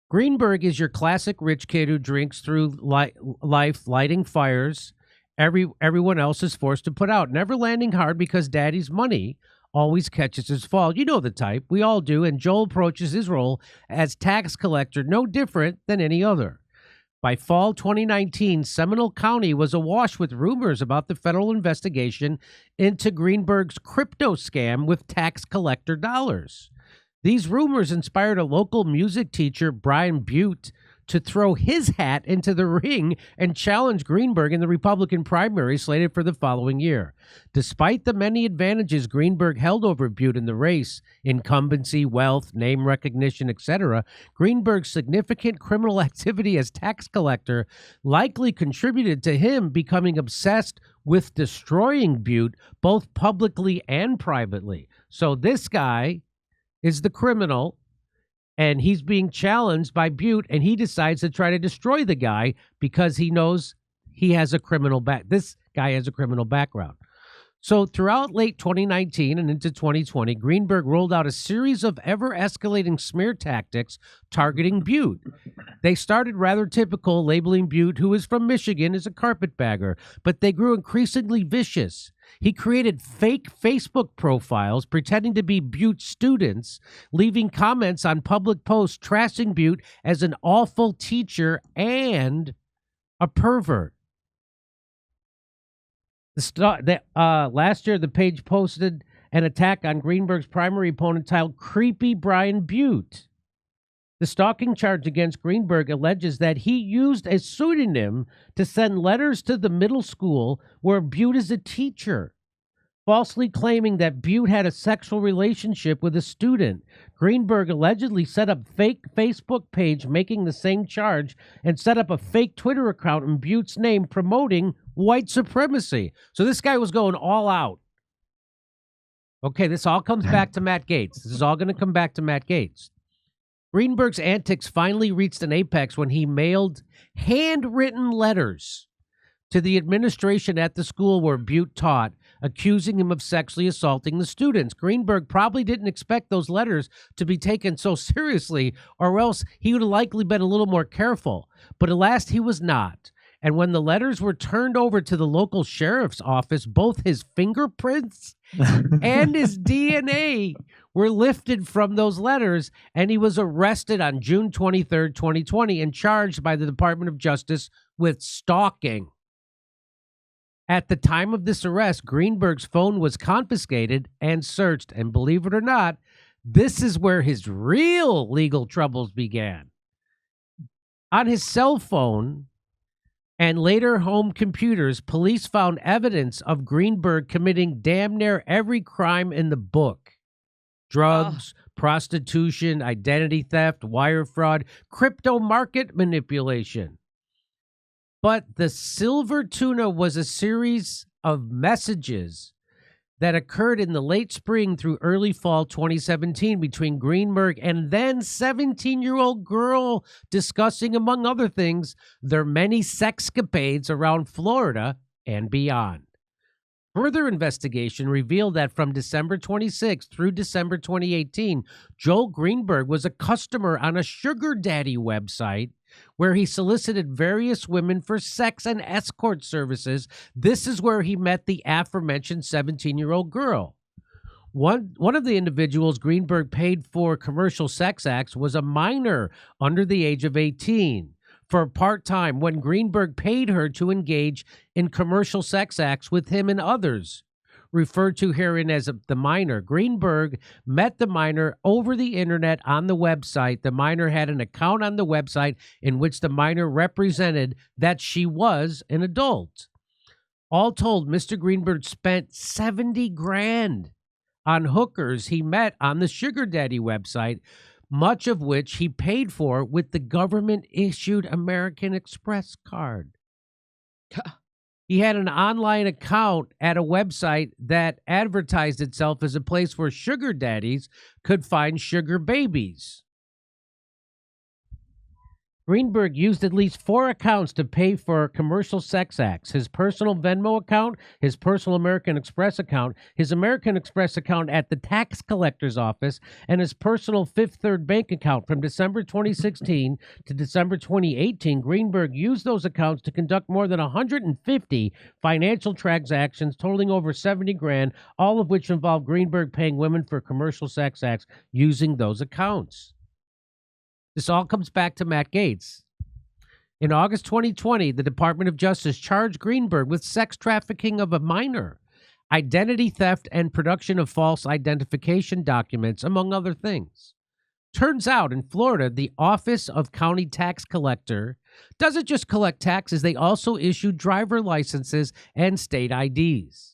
Greenberg is your classic rich kid who drinks through life, lighting fires everyone else is forced to put out, never landing hard because daddy's money always catches his fall. You know the type. We all do. And Joel approaches his role as tax collector no different than any other. By fall 2019, Seminole County was awash with rumors about the federal investigation into Greenberg's crypto scam with tax collector dollars. These rumors inspired a local music teacher, Brian Butte, to throw his hat into the ring and challenge Greenberg in the Republican primary slated for the following year. Despite the many advantages Greenberg held over Butte in the race, incumbency, wealth, name recognition, etc., Greenberg's significant criminal activity as tax collector likely contributed to him becoming obsessed with destroying Butte both publicly and privately. So this guy is the criminal, and he's being challenged by Butte, and he decides to try to destroy the guy because he knows he has a criminal this guy has a criminal background. So throughout late 2019 and into 2020, Greenberg rolled out a series of ever-escalating smear tactics targeting Butte. They started rather typical, labeling Butte, who is from Michigan, as a carpetbagger, but they grew increasingly vicious. He created fake Facebook profiles pretending to be Butte's students, leaving comments on public posts trashing Butte as an awful teacher and a pervert. Last year, the page posted an attack on Greenberg's primary opponent titled Creepy Brian Butte. The stalking charge against Greenberg alleges that he used a pseudonym to send letters to the middle school where Butte is a teacher. falsely claiming that Butte had a sexual relationship with a student. Greenberg allegedly set up fake Facebook page making the same charge and set up a fake Twitter account in Butte's name promoting white supremacy. So this guy was going all out. Okay, this all comes back to Matt Gaetz. This is all going to come back to Matt Gaetz. Greenberg's antics finally reached an apex when he mailed handwritten letters to the administration at the school where Butte taught, accusing him of sexually assaulting the students. Greenberg probably didn't expect those letters to be taken so seriously, or else he would have likely been a little more careful. But alas, he was not. And when the letters were turned over to the local sheriff's office, both his fingerprints and his DNA were lifted from those letters, and he was arrested on June 23rd, 2020, and charged by the Department of Justice with stalking. At the time of this arrest, Greenberg's phone was confiscated and searched, and believe it or not, this is where his real legal troubles began. On his cell phone and later home computers, police found evidence of Greenberg committing damn near every crime in the book. Drugs, prostitution, identity theft, wire fraud, crypto market manipulation. But the silver tuna was a series of messages that occurred in the late spring through early fall 2017 between Greenberg and then 17-year-old girl discussing, among other things, their many sexcapades around Florida and beyond. Further investigation revealed that from December 26 through December 2018, Joel Greenberg was a customer on a sugar daddy website where he solicited various women for sex and escort services. This is where he met the aforementioned 17-year-old girl. One of the individuals Greenberg paid for commercial sex acts was a minor under the age of 18 for part-time when Greenberg paid her to engage in commercial sex acts with him and others, referred to herein as the minor. Greenberg met the minor over the internet on the website. The minor had an account on the website in which the minor represented that she was an adult. All told, Mr. Greenberg spent $70,000 on hookers he met on the sugar daddy website, much of which he paid for with the government-issued American Express card. He had an online account at a website that advertised itself as a place where sugar daddies could find sugar babies. Greenberg used at least 4 accounts to pay for commercial sex acts: his personal Venmo account, his personal American Express account, his American Express account at the tax collector's office, and his personal Fifth Third Bank account. From December 2016 to December 2018, Greenberg used those accounts to conduct more than 150 financial transactions totaling over $70,000, all of which involved Greenberg paying women for commercial sex acts using those accounts. This all comes back to Matt Gaetz. In August 2020, the Department of Justice charged Greenberg with sex trafficking of a minor, identity theft, and production of false identification documents, among other things. Turns out in Florida, the Office of County Tax Collector doesn't just collect taxes, they also issue driver licenses and state IDs.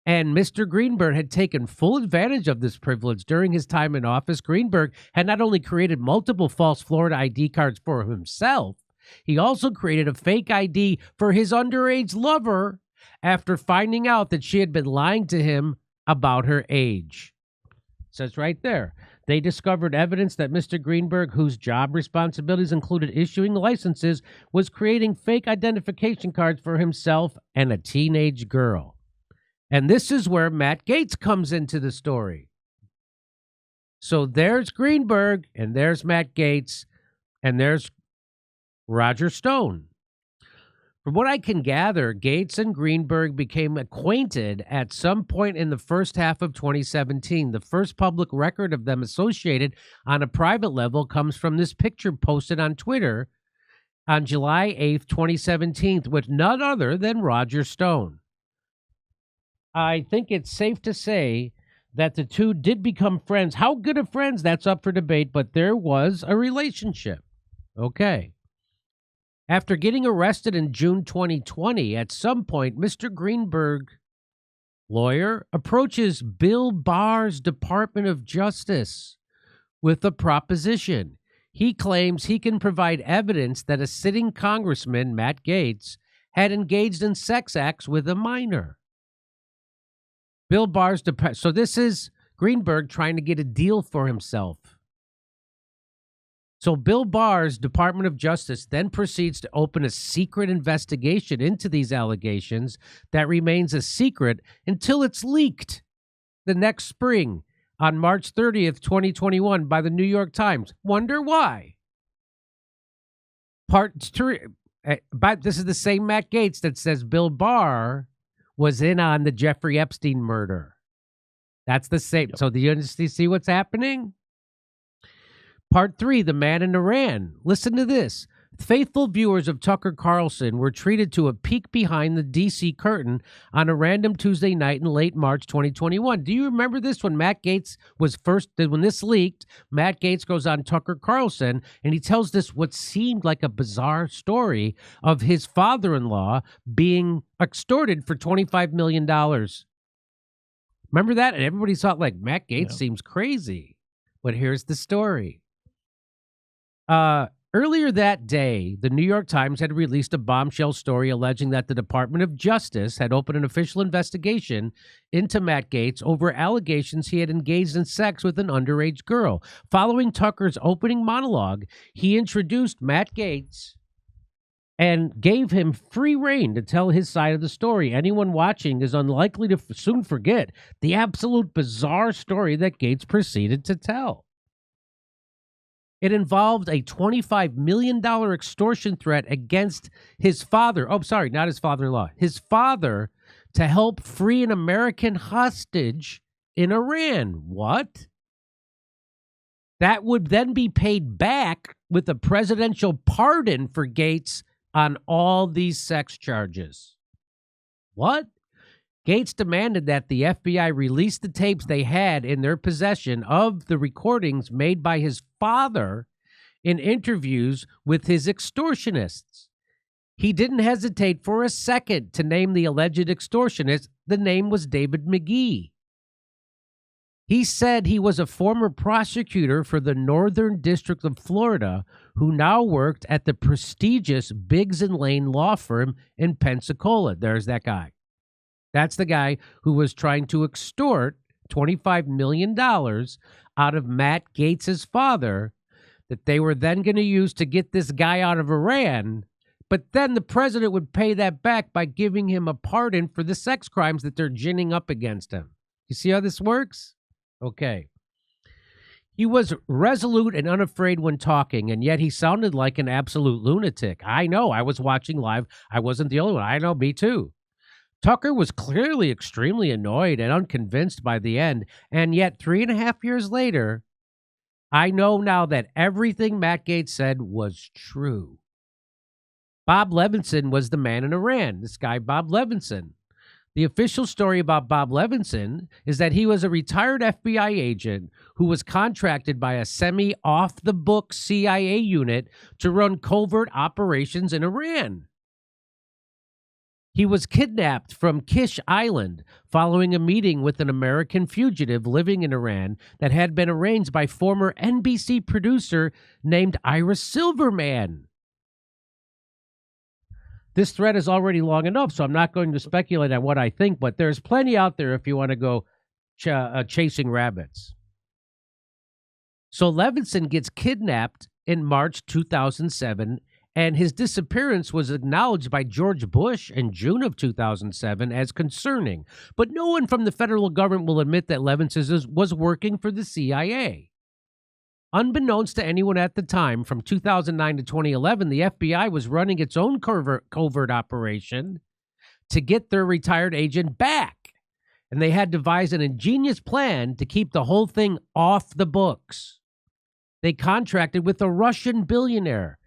And Mr. Greenberg had taken full advantage of this privilege during his time in office. Greenberg had not only created multiple false Florida ID cards for himself, he also created a fake ID for his underage lover after finding out that she had been lying to him about her age. It says right there, they discovered evidence that Mr. Greenberg, whose job responsibilities included issuing licenses, was creating fake identification cards for himself and a teenage girl. And this is where Matt Gaetz comes into the story. So there's Greenberg, and there's Matt Gaetz, and there's Roger Stone. From what I can gather, Gaetz and Greenberg became acquainted at some point in the first half of 2017. The first public record of them associated on a private level comes from this picture posted on Twitter on July 8th, 2017, with none other than Roger Stone. I think it's safe to say that the two did become friends. How good of friends, that's up for debate, but there was a relationship. Okay. After getting arrested in June 2020, at some point, Mr. Greenberg lawyer, approaches Bill Barr's Department of Justice with a proposition. He claims he can provide evidence that a sitting congressman, Matt Gaetz, had engaged in sex acts with a minor. Bill Barr's so this is Greenberg trying to get a deal for himself. So Bill Barr's Department of Justice then proceeds to open a secret investigation into these allegations that remains a secret until it's leaked the next spring on March 30th, 2021 by the New York Times. Wonder why? Part 3, but this is the same Matt Gaetz that says Bill Barr was in on the Jeffrey Epstein murder. That's the same. So do you see what's happening? Part 3, the man in Iran. Listen to this. Faithful viewers of Tucker Carlson were treated to a peek behind the D.C. curtain on a random Tuesday night in late March 2021. Do you remember this when Matt Gaetz was when this leaked? Matt Gaetz goes on Tucker Carlson and he tells this what seemed like a bizarre story of his father-in-law being extorted for $25 million. Remember that? And everybody thought like Matt Gaetz seems crazy. But here's the story. Earlier that day, the New York Times had released a bombshell story alleging that the Department of Justice had opened an official investigation into Matt Gaetz over allegations he had engaged in sex with an underage girl. Following Tucker's opening monologue, he introduced Matt Gaetz and gave him free rein to tell his side of the story. Anyone watching is unlikely to soon forget the absolute bizarre story that Gaetz proceeded to tell. It involved a $25 million extortion threat against his father. Oh, sorry, not his father-in-law. His father to help free an American hostage in Iran. What? That would then be paid back with a presidential pardon for Gaetz on all these sex charges. What? Gaetz demanded that the FBI release the tapes they had in their possession of the recordings made by his father in interviews with his extortionists. He didn't hesitate for a second to name the alleged extortionist. The name was David McGee. He said he was a former prosecutor for the Northern District of Florida who now worked at the prestigious Biggs and Lane law firm in Pensacola. There's that guy. That's the guy who was trying to extort $25 million out of Matt Gaetz's father that they were then going to use to get this guy out of Iran. But then the president would pay that back by giving him a pardon for the sex crimes that they're ginning up against him. You see how this works? Okay. He was resolute and unafraid when talking, and yet he sounded like an absolute lunatic. I know. I was watching live. I wasn't the only one. I know. Me too. Tucker was clearly extremely annoyed and unconvinced by the end, and yet 3.5 years later, I know now that everything Matt Gaetz said was true. Bob Levinson was the man in Iran, this guy Bob Levinson. The official story about Bob Levinson is that he was a retired FBI agent who was contracted by a semi-off-the-book CIA unit to run covert operations in Iran. He was kidnapped from Kish Island following a meeting with an American fugitive living in Iran that had been arranged by former NBC producer named Ira Silverman. This thread is already long enough, so I'm not going to speculate on what I think, but there's plenty out there if you want to go chasing rabbits. So Levinson gets kidnapped in March 2007, and his disappearance was acknowledged by George Bush in June of 2007 as concerning. But no one from the federal government will admit that Levinson was working for the CIA. Unbeknownst to anyone at the time, from 2009 to 2011, the FBI was running its own covert operation to get their retired agent back. And they had devised an ingenious plan to keep the whole thing off the books. They contracted with a Russian billionaire,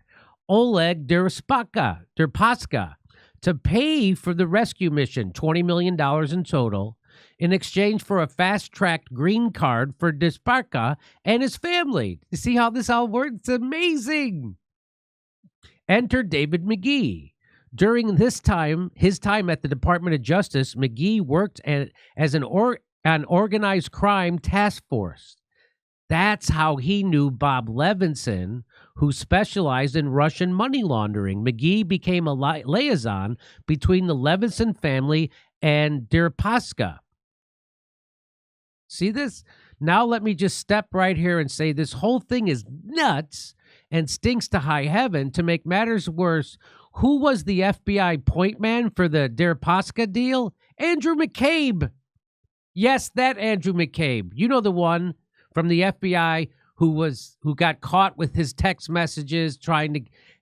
Oleg Deripaska, to pay for the rescue mission, $20 million in total, in exchange for a fast-tracked green card for Deripaska and his family. You see how this all works? It's amazing. Enter David McGee, During his time at the Department of Justice, McGee worked as an organized crime task force. That's how he knew Bob Levinson, who specialized in Russian money laundering. McGee became a liaison between the Levinson family and Deripaska. See this? Now let me just step right here and say this whole thing is nuts and stinks to high heaven. To make matters worse, who was the FBI point man for the Deripaska deal? Andrew McCabe. Yes, that Andrew McCabe. You know, the one from the FBI who got caught with his text messages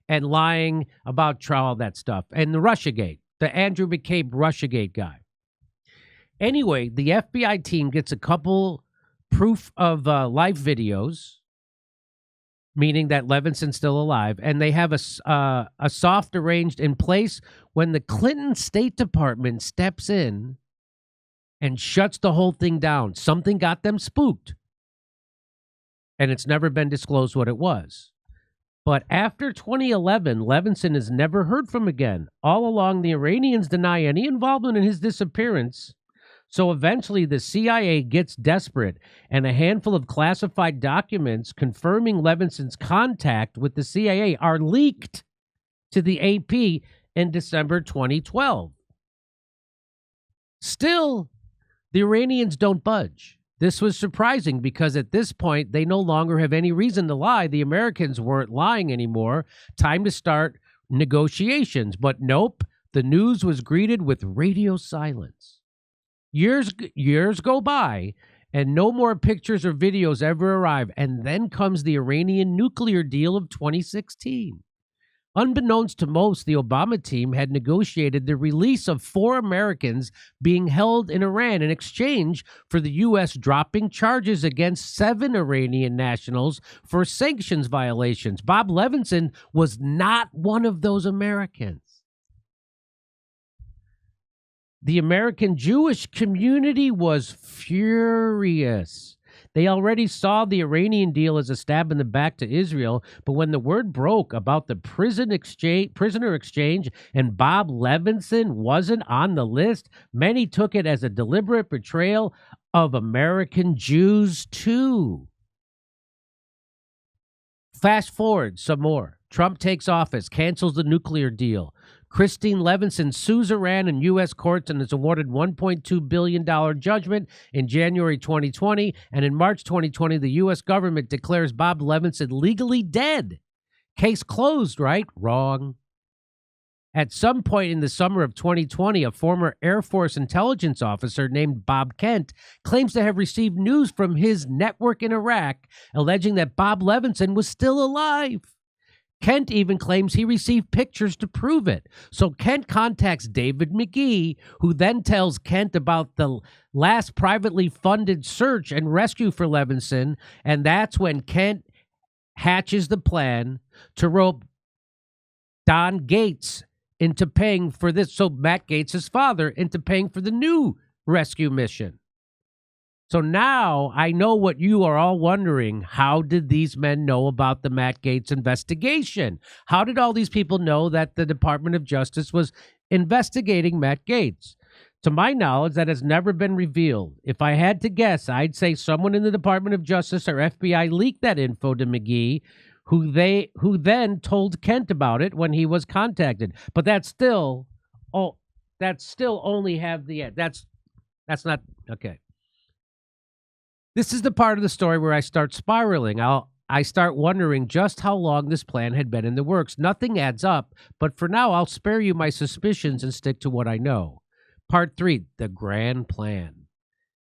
and lying about all that stuff. And the Russiagate, the Andrew McCabe Russiagate guy. Anyway, the FBI team gets a couple proof of live videos, meaning that Levinson's still alive, and they have a soft arranged in place when the Clinton State Department steps in and shuts the whole thing down. Something got them spooked, and it's never been disclosed what it was. But after 2011, Levinson is never heard from again. All along, the Iranians deny any involvement in his disappearance. So eventually the CIA gets desperate, and a handful of classified documents confirming Levinson's contact with the CIA are leaked to the AP in December 2012. Still, the Iranians don't budge. This was surprising because at this point, they no longer have any reason to lie. The Americans weren't lying anymore. Time to start negotiations. But nope, the news was greeted with radio silence. Years go by, and no more pictures or videos ever arrive, and then comes the Iranian nuclear deal of 2016. Unbeknownst to most, the Obama team had negotiated the release of 4 Americans being held in Iran in exchange for the U.S. dropping charges against 7 Iranian nationals for sanctions violations. Bob Levinson was not one of those Americans. The American Jewish community was furious. They already saw the Iranian deal as a stab in the back to Israel, but when the word broke about the prisoner exchange and Bob Levinson wasn't on the list, many took it as a deliberate betrayal of American Jews too. Fast forward some more. Trump takes office, cancels the nuclear deal. Christine Levinson sues Iran in U.S. courts and is awarded $1.2 billion judgment in January 2020. And in March 2020, the U.S. government declares Bob Levinson legally dead. Case closed, right? Wrong. At some point in the summer of 2020, a former Air Force intelligence officer named Bob Kent claims to have received news from his network in Iraq, alleging that Bob Levinson was still alive. Kent even claims he received pictures to prove it. So Kent contacts David McGee, who then tells Kent about the last privately funded search and rescue for Levinson, and that's when Kent hatches the plan to rope Don Gates into paying for this, so Matt Gates' father, into paying for the new rescue mission. So now I know what you are all wondering. How did these men know about the Matt Gaetz investigation? How did all these people know that the Department of Justice was investigating Matt Gaetz? To my knowledge, that has never been revealed. If I had to guess, I'd say someone in the Department of Justice or FBI leaked that info to McGee, who then told Kent about it when he was contacted. But that's still only have the that's not okay. This is the part of the story where I start spiraling. I start wondering just how long this plan had been in the works. Nothing adds up, but for now, I'll spare you my suspicions and stick to what I know. Part 3, the grand plan.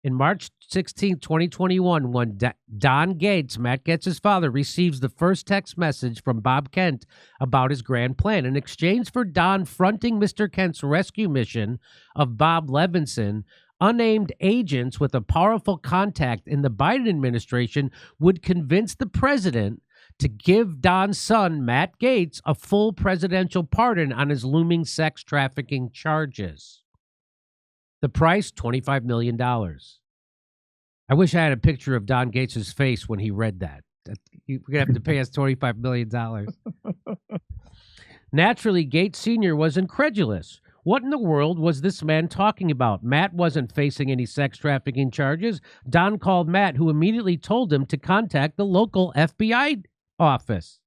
In March 16, 2021, when Don Gates, Matt Gaetz' father, receives the first text message from Bob Kent about his grand plan. In exchange for Don fronting Mr. Kent's rescue mission of Bob Levinson, unnamed agents with a powerful contact in the Biden administration would convince the president to give Don's son, Matt Gaetz, a full presidential pardon on his looming sex trafficking charges. The price, $25 million. I wish I had a picture of Don Gates' face when he read that. You're going to have to pay us $25 million. Naturally, Gates Sr. was incredulous. What in the world was this man talking about? Matt wasn't facing any sex trafficking charges. Don called Matt, who immediately told him to contact the local FBI office.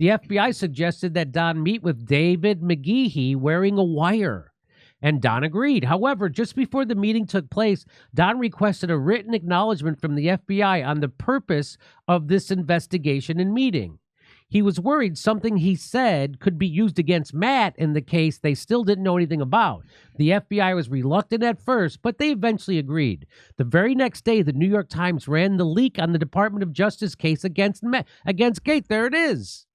The FBI suggested that Don meet with David McGehee wearing a wire, and Don agreed. However, just before the meeting took place, Don requested a written acknowledgement from the FBI on the purpose of this investigation and meeting. He was worried something he said could be used against Matt in the case they still didn't know anything about. The FBI was reluctant at first, but they eventually agreed. The very next day, the New York Times ran the leak on the Department of Justice case against Gates. There it is.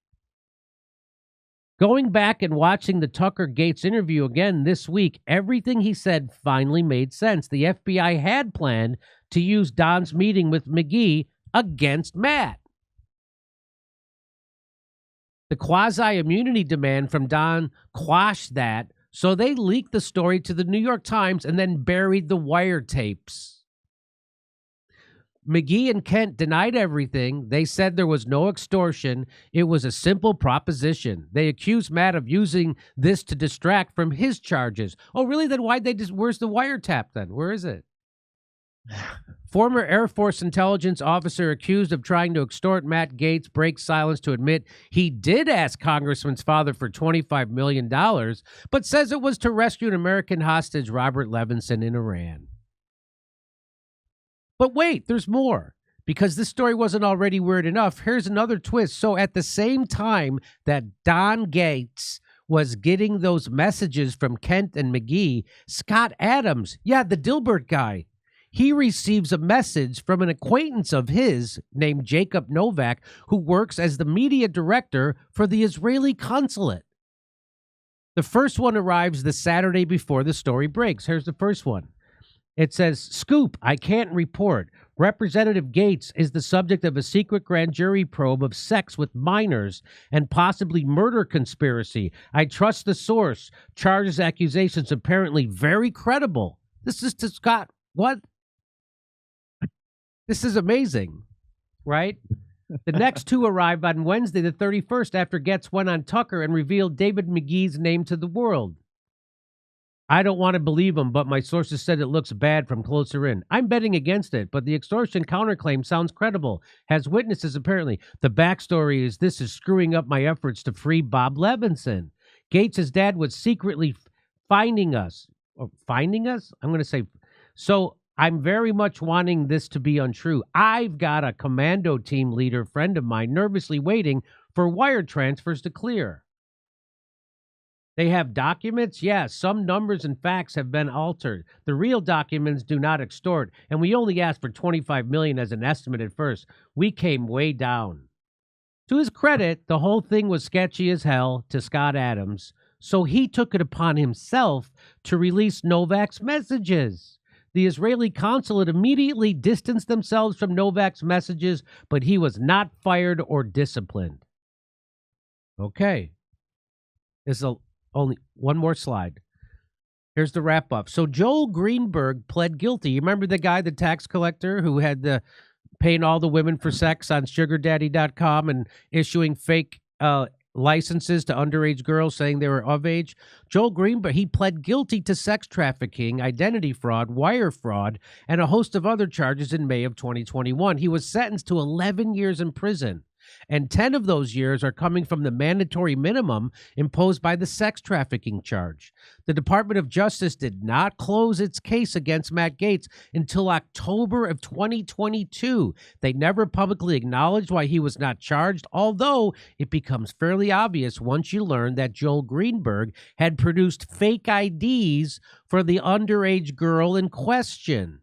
Going back and watching the Tucker Gates interview again this week, everything he said finally made sense. The FBI had planned to use Don's meeting with McGee against Matt. The quasi-immunity demand from Don quashed that, so they leaked the story to the New York Times and then buried the wiretapes. McGee and Kent denied everything. They said there was no extortion. It was a simple proposition. They accused Matt of using this to distract from his charges. Oh, really? Then why'd they where's the wiretap then? Where is it? Former Air Force intelligence officer accused of trying to extort Matt Gaetz breaks silence to admit he did ask Congressman's father for $25 million, but says it was to rescue an American hostage, Robert Levinson, in Iran. But wait, there's more. Because this story wasn't already weird enough, here's another twist. So at the same time that Don Gaetz was getting those messages from Kent and McGee, Scott Adams, the Dilbert guy, he receives a message from an acquaintance of his named Jacob Novak, who works as the media director for the Israeli consulate. The first one arrives the Saturday before the story breaks. Here's the first one. It says, "Scoop, I can't report. Representative Gaetz is the subject of a secret grand jury probe of sex with minors and possibly murder conspiracy. I trust the source. Charges, accusations apparently very credible." This is to Scott. What? This is amazing, right? The next two arrived on Wednesday, the 31st, after Gaetz went on Tucker and revealed David McGee's name to the world. "I don't want to believe him, but my sources said it looks bad from closer in. I'm betting against it, but the extortion counterclaim sounds credible. Has witnesses, apparently. The backstory is this is screwing up my efforts to free Bob Levinson. Gates' dad was secretly finding us. Finding us? I'm going to say... So I'm very much wanting this to be untrue. I've got a commando team leader friend of mine nervously waiting for wire transfers to clear. They have documents? Yes, some numbers and facts have been altered. The real documents do not extort, and we only asked for $25 million as an estimate at first. We came way down." To his credit, the whole thing was sketchy as hell to Scott Adams, so he took it upon himself to release Novak's messages. The Israeli consulate immediately distanced themselves from Novak's messages, but he was not fired or disciplined. Okay. There's only one more slide. Here's the wrap up. So Joel Greenberg pled guilty. You remember the guy, the tax collector who had paying all the women for sex on sugardaddy.com and issuing fake licenses to underage girls saying they were of age? Joel Greenberg, he pled guilty to sex trafficking, identity fraud, wire fraud, and a host of other charges in May of 2021. He was sentenced to 11 years in prison, and 10 of those years are coming from the mandatory minimum imposed by the sex trafficking charge. The Department of Justice did not close its case against Matt Gaetz until October of 2022. They never publicly acknowledged why he was not charged, although it becomes fairly obvious once you learn that Joel Greenberg had produced fake IDs for the underage girl in question.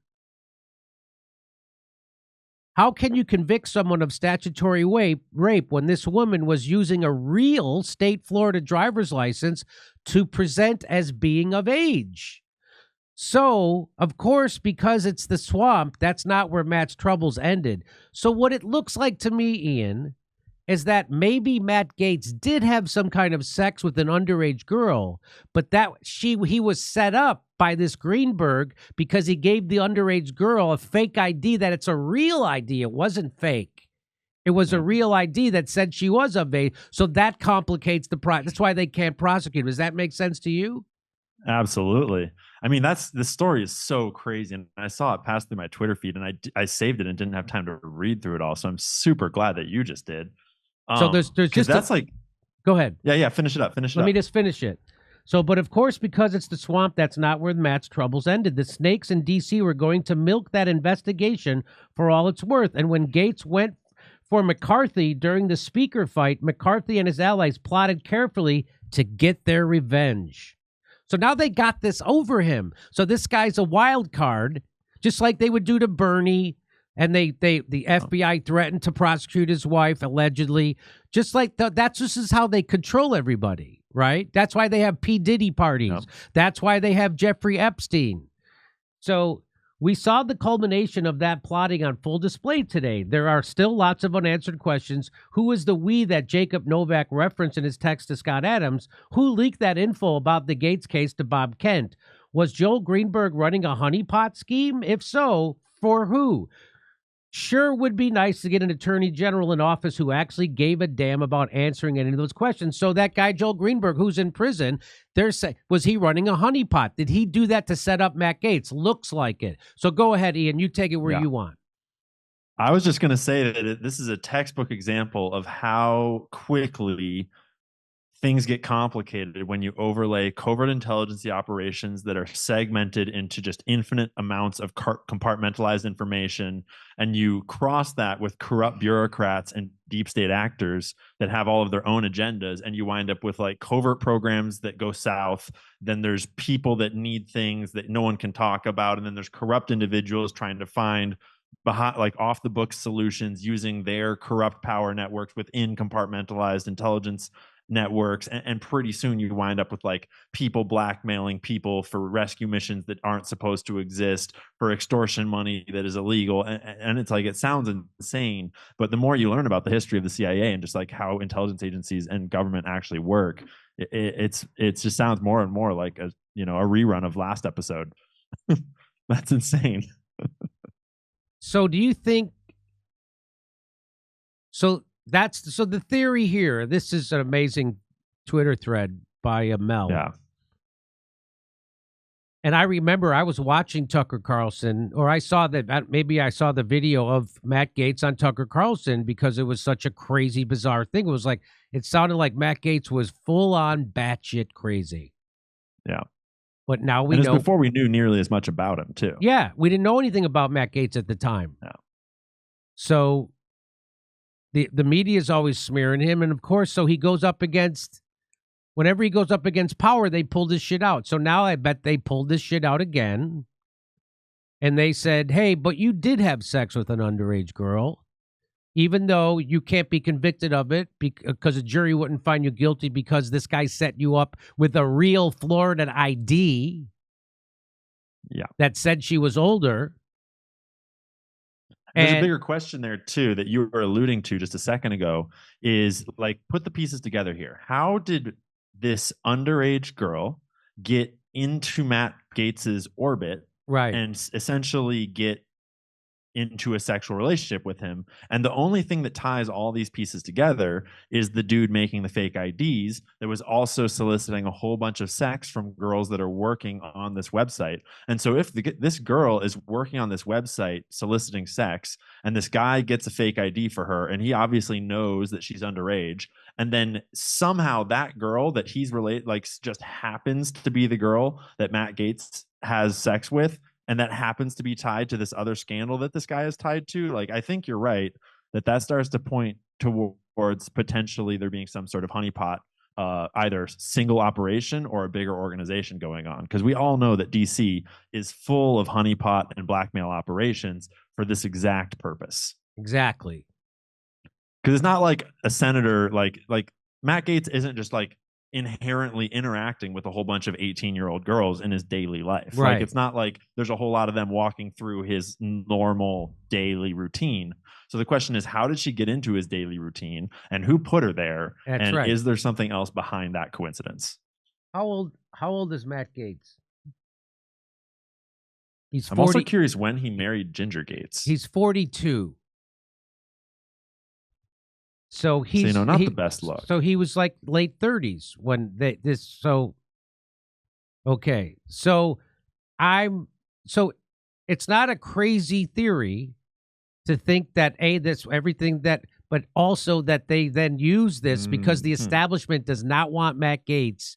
How can you convict someone of statutory rape when this woman was using a real state Florida driver's license to present as being of age? So, of course, because it's the swamp, that's not where Matt's troubles ended. So what it looks like to me, Ian, is that maybe Matt Gaetz did have some kind of sex with an underage girl, but he was set up by this Greenberg because he gave the underage girl a fake ID that it's a real ID. It wasn't fake. It was a real ID that said she was of age. So that complicates the that's why they can't prosecute. Does that make sense to you? Absolutely. I mean, the story is so crazy, and I saw it pass through my Twitter feed, and I saved it and didn't have time to read through it all. So I'm super glad that you just did. So there's just go ahead. Yeah. Finish it up. Let me just finish it. So, but of course, because it's the swamp, that's not where Matt's troubles ended. The snakes in D.C. were going to milk that investigation for all it's worth. And when Gates went for McCarthy during the speaker fight, McCarthy and his allies plotted carefully to get their revenge. So now they got this over him. So this guy's a wild card, just like they would do to Bernie. And the FBI threatened to prosecute his wife, allegedly. Just like that's just how they control everybody, right? That's why they have P. Diddy parties. Yep. That's why they have Jeffrey Epstein. So we saw the culmination of that plotting on full display today. There are still lots of unanswered questions. Who is the we that Jacob Novak referenced in his text to Scott Adams? Who leaked that info about the Gates case to Bob Kent? Was Joel Greenberg running a honeypot scheme? If so, for who? Sure would be nice to get an attorney general in office who actually gave a damn about answering any of those questions. So that guy, Joel Greenberg, who's in prison, they're saying, was he running a honeypot? Did he do that to set up Matt Gaetz? Looks like it. So go ahead, Ian. You take it where you want. I was just going to say that this is a textbook example of how quickly things get complicated when you overlay covert intelligence operations that are segmented into just infinite amounts of compartmentalized information, and you cross that with corrupt bureaucrats and deep state actors that have all of their own agendas, and you wind up with like covert programs that go south. Then there's people that need things that no one can talk about, and then there's corrupt individuals trying to find behind, like, off the books solutions using their corrupt power networks within compartmentalized intelligence networks, and pretty soon you wind up with like people blackmailing people for rescue missions that aren't supposed to exist, for extortion money that is illegal, and it's like, it sounds insane, but the more you learn about the history of the CIA and just like how intelligence agencies and government actually work, it just sounds more and more like a rerun of last episode. That's insane. So do you think so the theory here, this is an amazing Twitter thread by Mel. Yeah. And I remember I was watching Tucker Carlson, or I saw the video of Matt Gaetz on Tucker Carlson because it was such a crazy, bizarre thing. It was like, it sounded like Matt Gaetz was full on batshit crazy. Yeah. But now we know. Before we knew nearly as much about him, too. Yeah. We didn't know anything about Matt Gaetz at the time. No. So the media is always smearing him. And of course, so he goes up against, whenever he goes up against power, they pull this shit out. So now I bet they pulled this shit out again. And they said, hey, but you did have sex with an underage girl, even though you can't be convicted of it because a jury wouldn't find you guilty because this guy set you up with a real Florida ID. Yeah. That said she was older. There's a bigger question there, too, that you were alluding to just a second ago, is like, put the pieces together here. How did this underage girl get into Matt Gaetz's orbit, right, and essentially get into a sexual relationship with him? And the only thing that ties all these pieces together is the dude making the fake IDs that was also soliciting a whole bunch of sex from girls that are working on this website. And so if this girl is working on this website soliciting sex, and this guy gets a fake ID for her, and he obviously knows that she's underage, and then somehow that girl that he's just happens to be the girl that Matt Gaetz has sex with, and that happens to be tied to this other scandal that this guy is tied to, like, I think you're right that starts to point towards potentially there being some sort of honeypot, either single operation or a bigger organization going on. Because we all know that DC is full of honeypot and blackmail operations for this exact purpose. Exactly. Because it's not like a senator, like Matt Gaetz isn't just like inherently interacting with a whole bunch of 18-year-old girls in his daily life. Right. Like, it's not like there's a whole lot of them walking through his normal daily routine. So the question is, how did she get into his daily routine, and who put her there? That's and right. Is there something else behind that coincidence? How old is Matt Gaetz? I'm also curious when he married Ginger Gaetz. He's 42. So he's not the best look. So he was like late 30s when okay. So it's not a crazy theory to think that this everything that, but also that they then use this because the establishment does not want Matt Gaetz.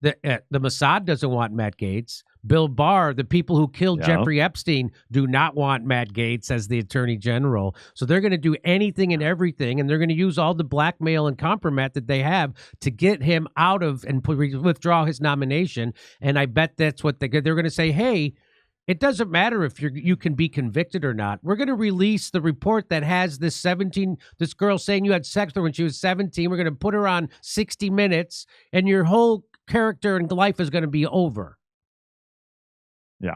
The Mossad doesn't want Matt Gaetz. Bill Barr, the people who killed Jeffrey Epstein, do not want Matt Gaetz as the attorney general. So they're going to do anything and everything, and they're going to use all the blackmail and compromat that they have to get him out of and withdraw his nomination. And I bet that's what they're going to say. Hey, it doesn't matter if you can be convicted or not. We're going to release the report that has this girl saying you had sex with her when she was 17. We're going to put her on 60 Minutes, and your whole character and life is going to be over. Yeah.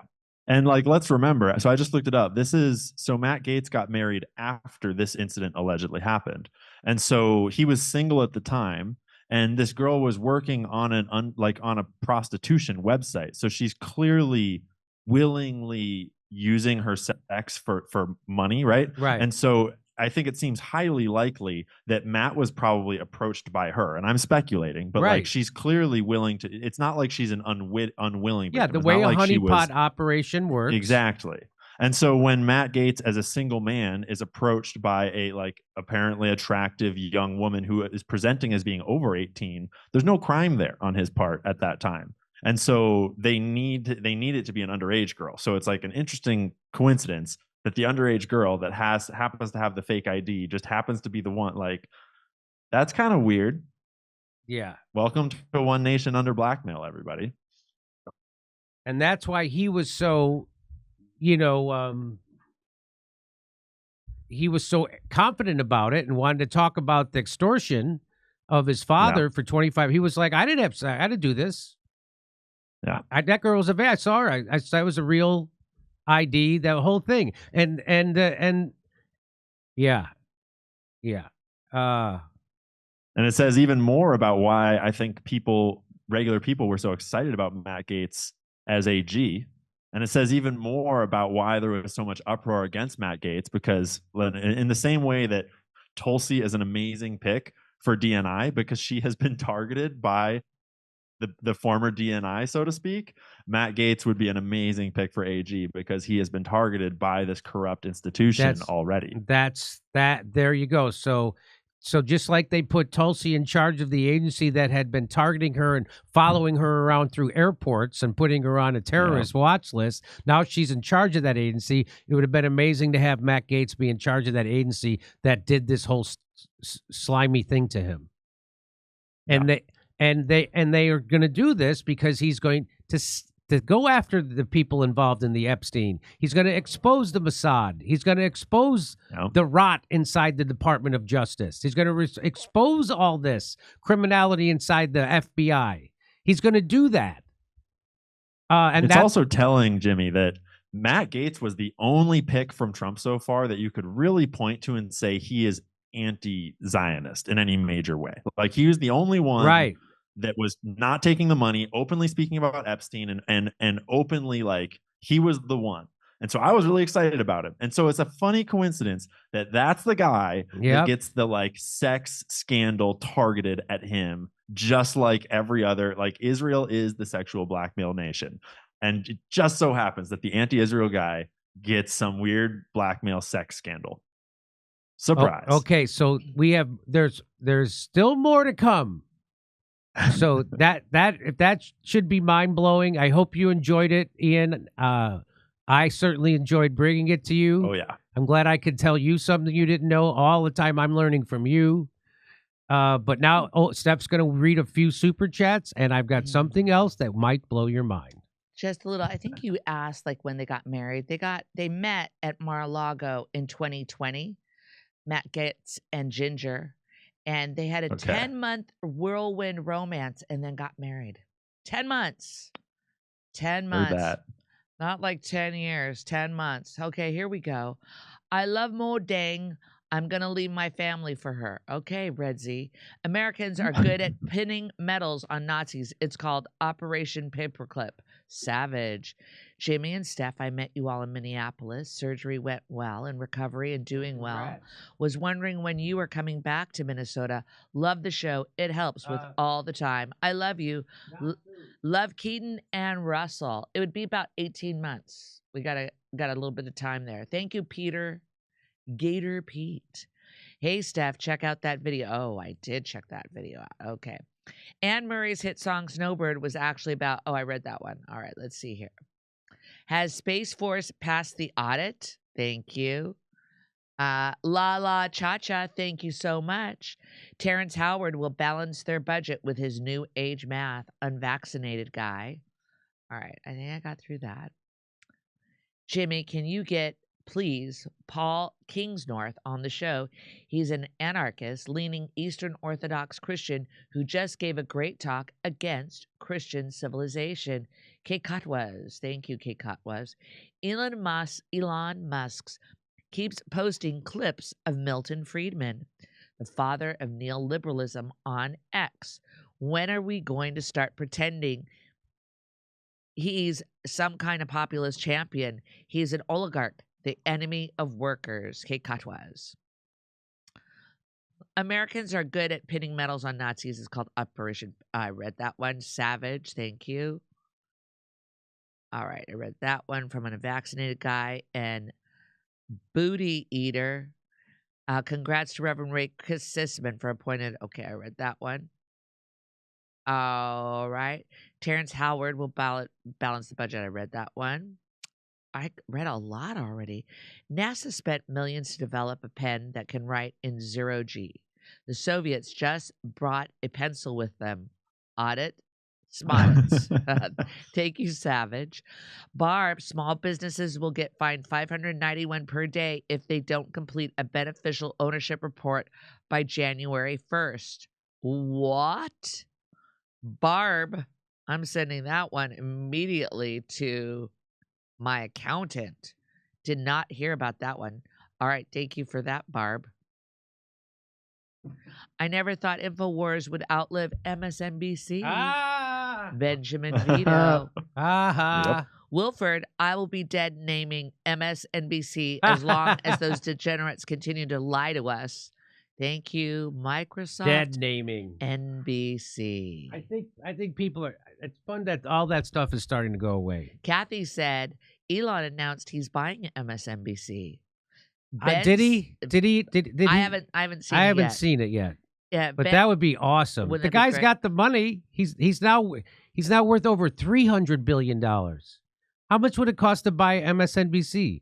And like, let's remember, so I just looked it up. So Matt Gaetz got married after this incident allegedly happened. And so he was single at the time. And this girl was working on on a prostitution website. So she's clearly willingly using her sex for money, right? Right. And so I think it seems highly likely that Matt was probably approached by her, and I'm speculating, but like she's clearly willing to. It's not like she's an unwilling. Yeah, the way a honeypot operation works. Exactly. And so when Matt Gaetz, as a single man, is approached by a apparently attractive young woman who is presenting as being over 18, there's no crime there on his part at that time. And so they need it to be an underage girl. So it's like an interesting coincidence that the underage girl that happens to have the fake ID just happens to be the one. Like, that's kind of weird. Yeah. Welcome to One Nation Under Blackmail, everybody. And that's why he was so, he was so confident about it and wanted to talk about the extortion of his father for 25. He was like, I didn't have sex. I didn't do this. Yeah. That girl was a I saw her. I saw it was a real ID, that whole thing. And yeah. And it says even more about why I think regular people were so excited about Matt Gaetz as AG. And it says even more about why there was so much uproar against Matt Gaetz, because in the same way that Tulsi is an amazing pick for DNI because she has been targeted by the former DNI, so to speak, Matt Gaetz would be an amazing pick for AG because he has been targeted by this corrupt institution already. There you go. So just like they put Tulsi in charge of the agency that had been targeting her and following her around through airports and putting her on a terrorist watch list, now she's in charge of that agency. It would have been amazing to have Matt Gaetz be in charge of that agency that did this whole slimy thing to him. And they are going to do this because he's going to go after the people involved in the Epstein. He's going to expose the Mossad. He's going to expose the rot inside the Department of Justice. He's going to expose all this criminality inside the FBI. He's going to do that. And it's also telling, Jimmy, that Matt Gaetz was the only pick from Trump so far that you could really point to and say he is anti-Zionist in any major way. Like, he was the only one that was not taking the money, openly speaking about Epstein and openly, like, he was the one. And so I was really excited about him. And so it's a funny coincidence that that's the guy that gets the sex scandal targeted at him, just like every other. Like, Israel is the sexual blackmail nation. And it just so happens that the anti-Israel guy gets some weird blackmail sex scandal. Surprise. Okay, so there's still more to come. So that should be mind-blowing. I hope you enjoyed it, Ian. I certainly enjoyed bringing it to you. Oh yeah. I'm glad I could tell you something you didn't know. All the time I'm learning from you. But now Steph's going to read a few super chats, and I've got something else that might blow your mind. Just a little. I think you asked when they got married. They met at Mar-a-Lago in 2020. Matt Gaetz and Ginger. And they had a 10-month whirlwind romance and then got married. 10 months. 10 months. Not like 10 years. 10 months. Okay, here we go. I love Mo Deng I'm going to leave my family for her. Okay, Red Z. Americans are good at pinning medals on Nazis. It's called Operation Paperclip. Savage. Jimmy and Steph, I met you all in Minneapolis. Surgery went well and recovery and doing well. Was wondering when you were coming back to Minnesota. Love the show. It helps with all the time. I love you. Love Keaton and Russell. It would be about 18 months. We got a little bit of time there. Thank you, Peter. Gator Pete. Hey, Steph, check out that video. Oh, I did check that video out. Okay. Anne Murray's hit song Snowbird was actually about, oh, I read that one. All right, let's see here. Has Space Force passed the audit? Thank you. La La Cha Cha, thank you so much. Terrence Howard will balance their budget with his new age math. Unvaccinated guy. All right, I think I got through that. Jimmy, can you get, please, Paul Kingsnorth on the show? He's an anarchist, leaning Eastern Orthodox Christian who just gave a great talk against Christian civilization. Kate Cotwas. Thank you, Kate Cotwas. Elon Musk keeps posting clips of Milton Friedman, the father of neoliberalism, on X. When are we going to start pretending he's some kind of populist champion? He's an oligarch, the enemy of workers. Kate Cotwas. Americans are good at pinning medals on Nazis. It's called Operation. I read that one. Savage. Thank you. All right. I read that one from an unvaccinated guy. And Booty Eater. Congrats to Reverend Ray Sisman for appointed. Okay. I read that one. All right. Terrence Howard will balance the budget. I read that one. I read a lot already. NASA spent millions to develop a pen that can write in 0G. The Soviets just brought a pencil with them. Audit. Smiles. Thank you, Savage. Barb, small businesses will get fined $591 per day if they don't complete a beneficial ownership report by January 1st. What? Barb, I'm sending that one immediately to my accountant. Did not hear about that one. All right, thank you for that, Barb. I never thought Infowars would outlive MSNBC. Benjamin Vito. Yep. Wilford, I will be dead naming MSNBC as long as those degenerates continue to lie to us. Thank you, Microsoft. Dead naming. NBC. I think people are. It's fun that all that stuff is starting to go away. Kathy said Elon announced he's buying MSNBC. Did he? Did he? I haven't seen it yet. I haven't seen it yet. Yeah, but that would be awesome. The guy's got the money. He's now worth over $300 billion. How much would it cost to buy MSNBC? A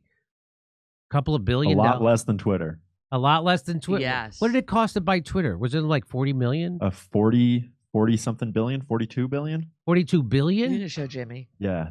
couple of billion. A lot less than Twitter. A lot less than Twitter. Yes. What did it cost to buy Twitter? Was it like 40 million? 40 something billion, 42 billion. 42 billion? You're gonna show Jimmy. Yeah.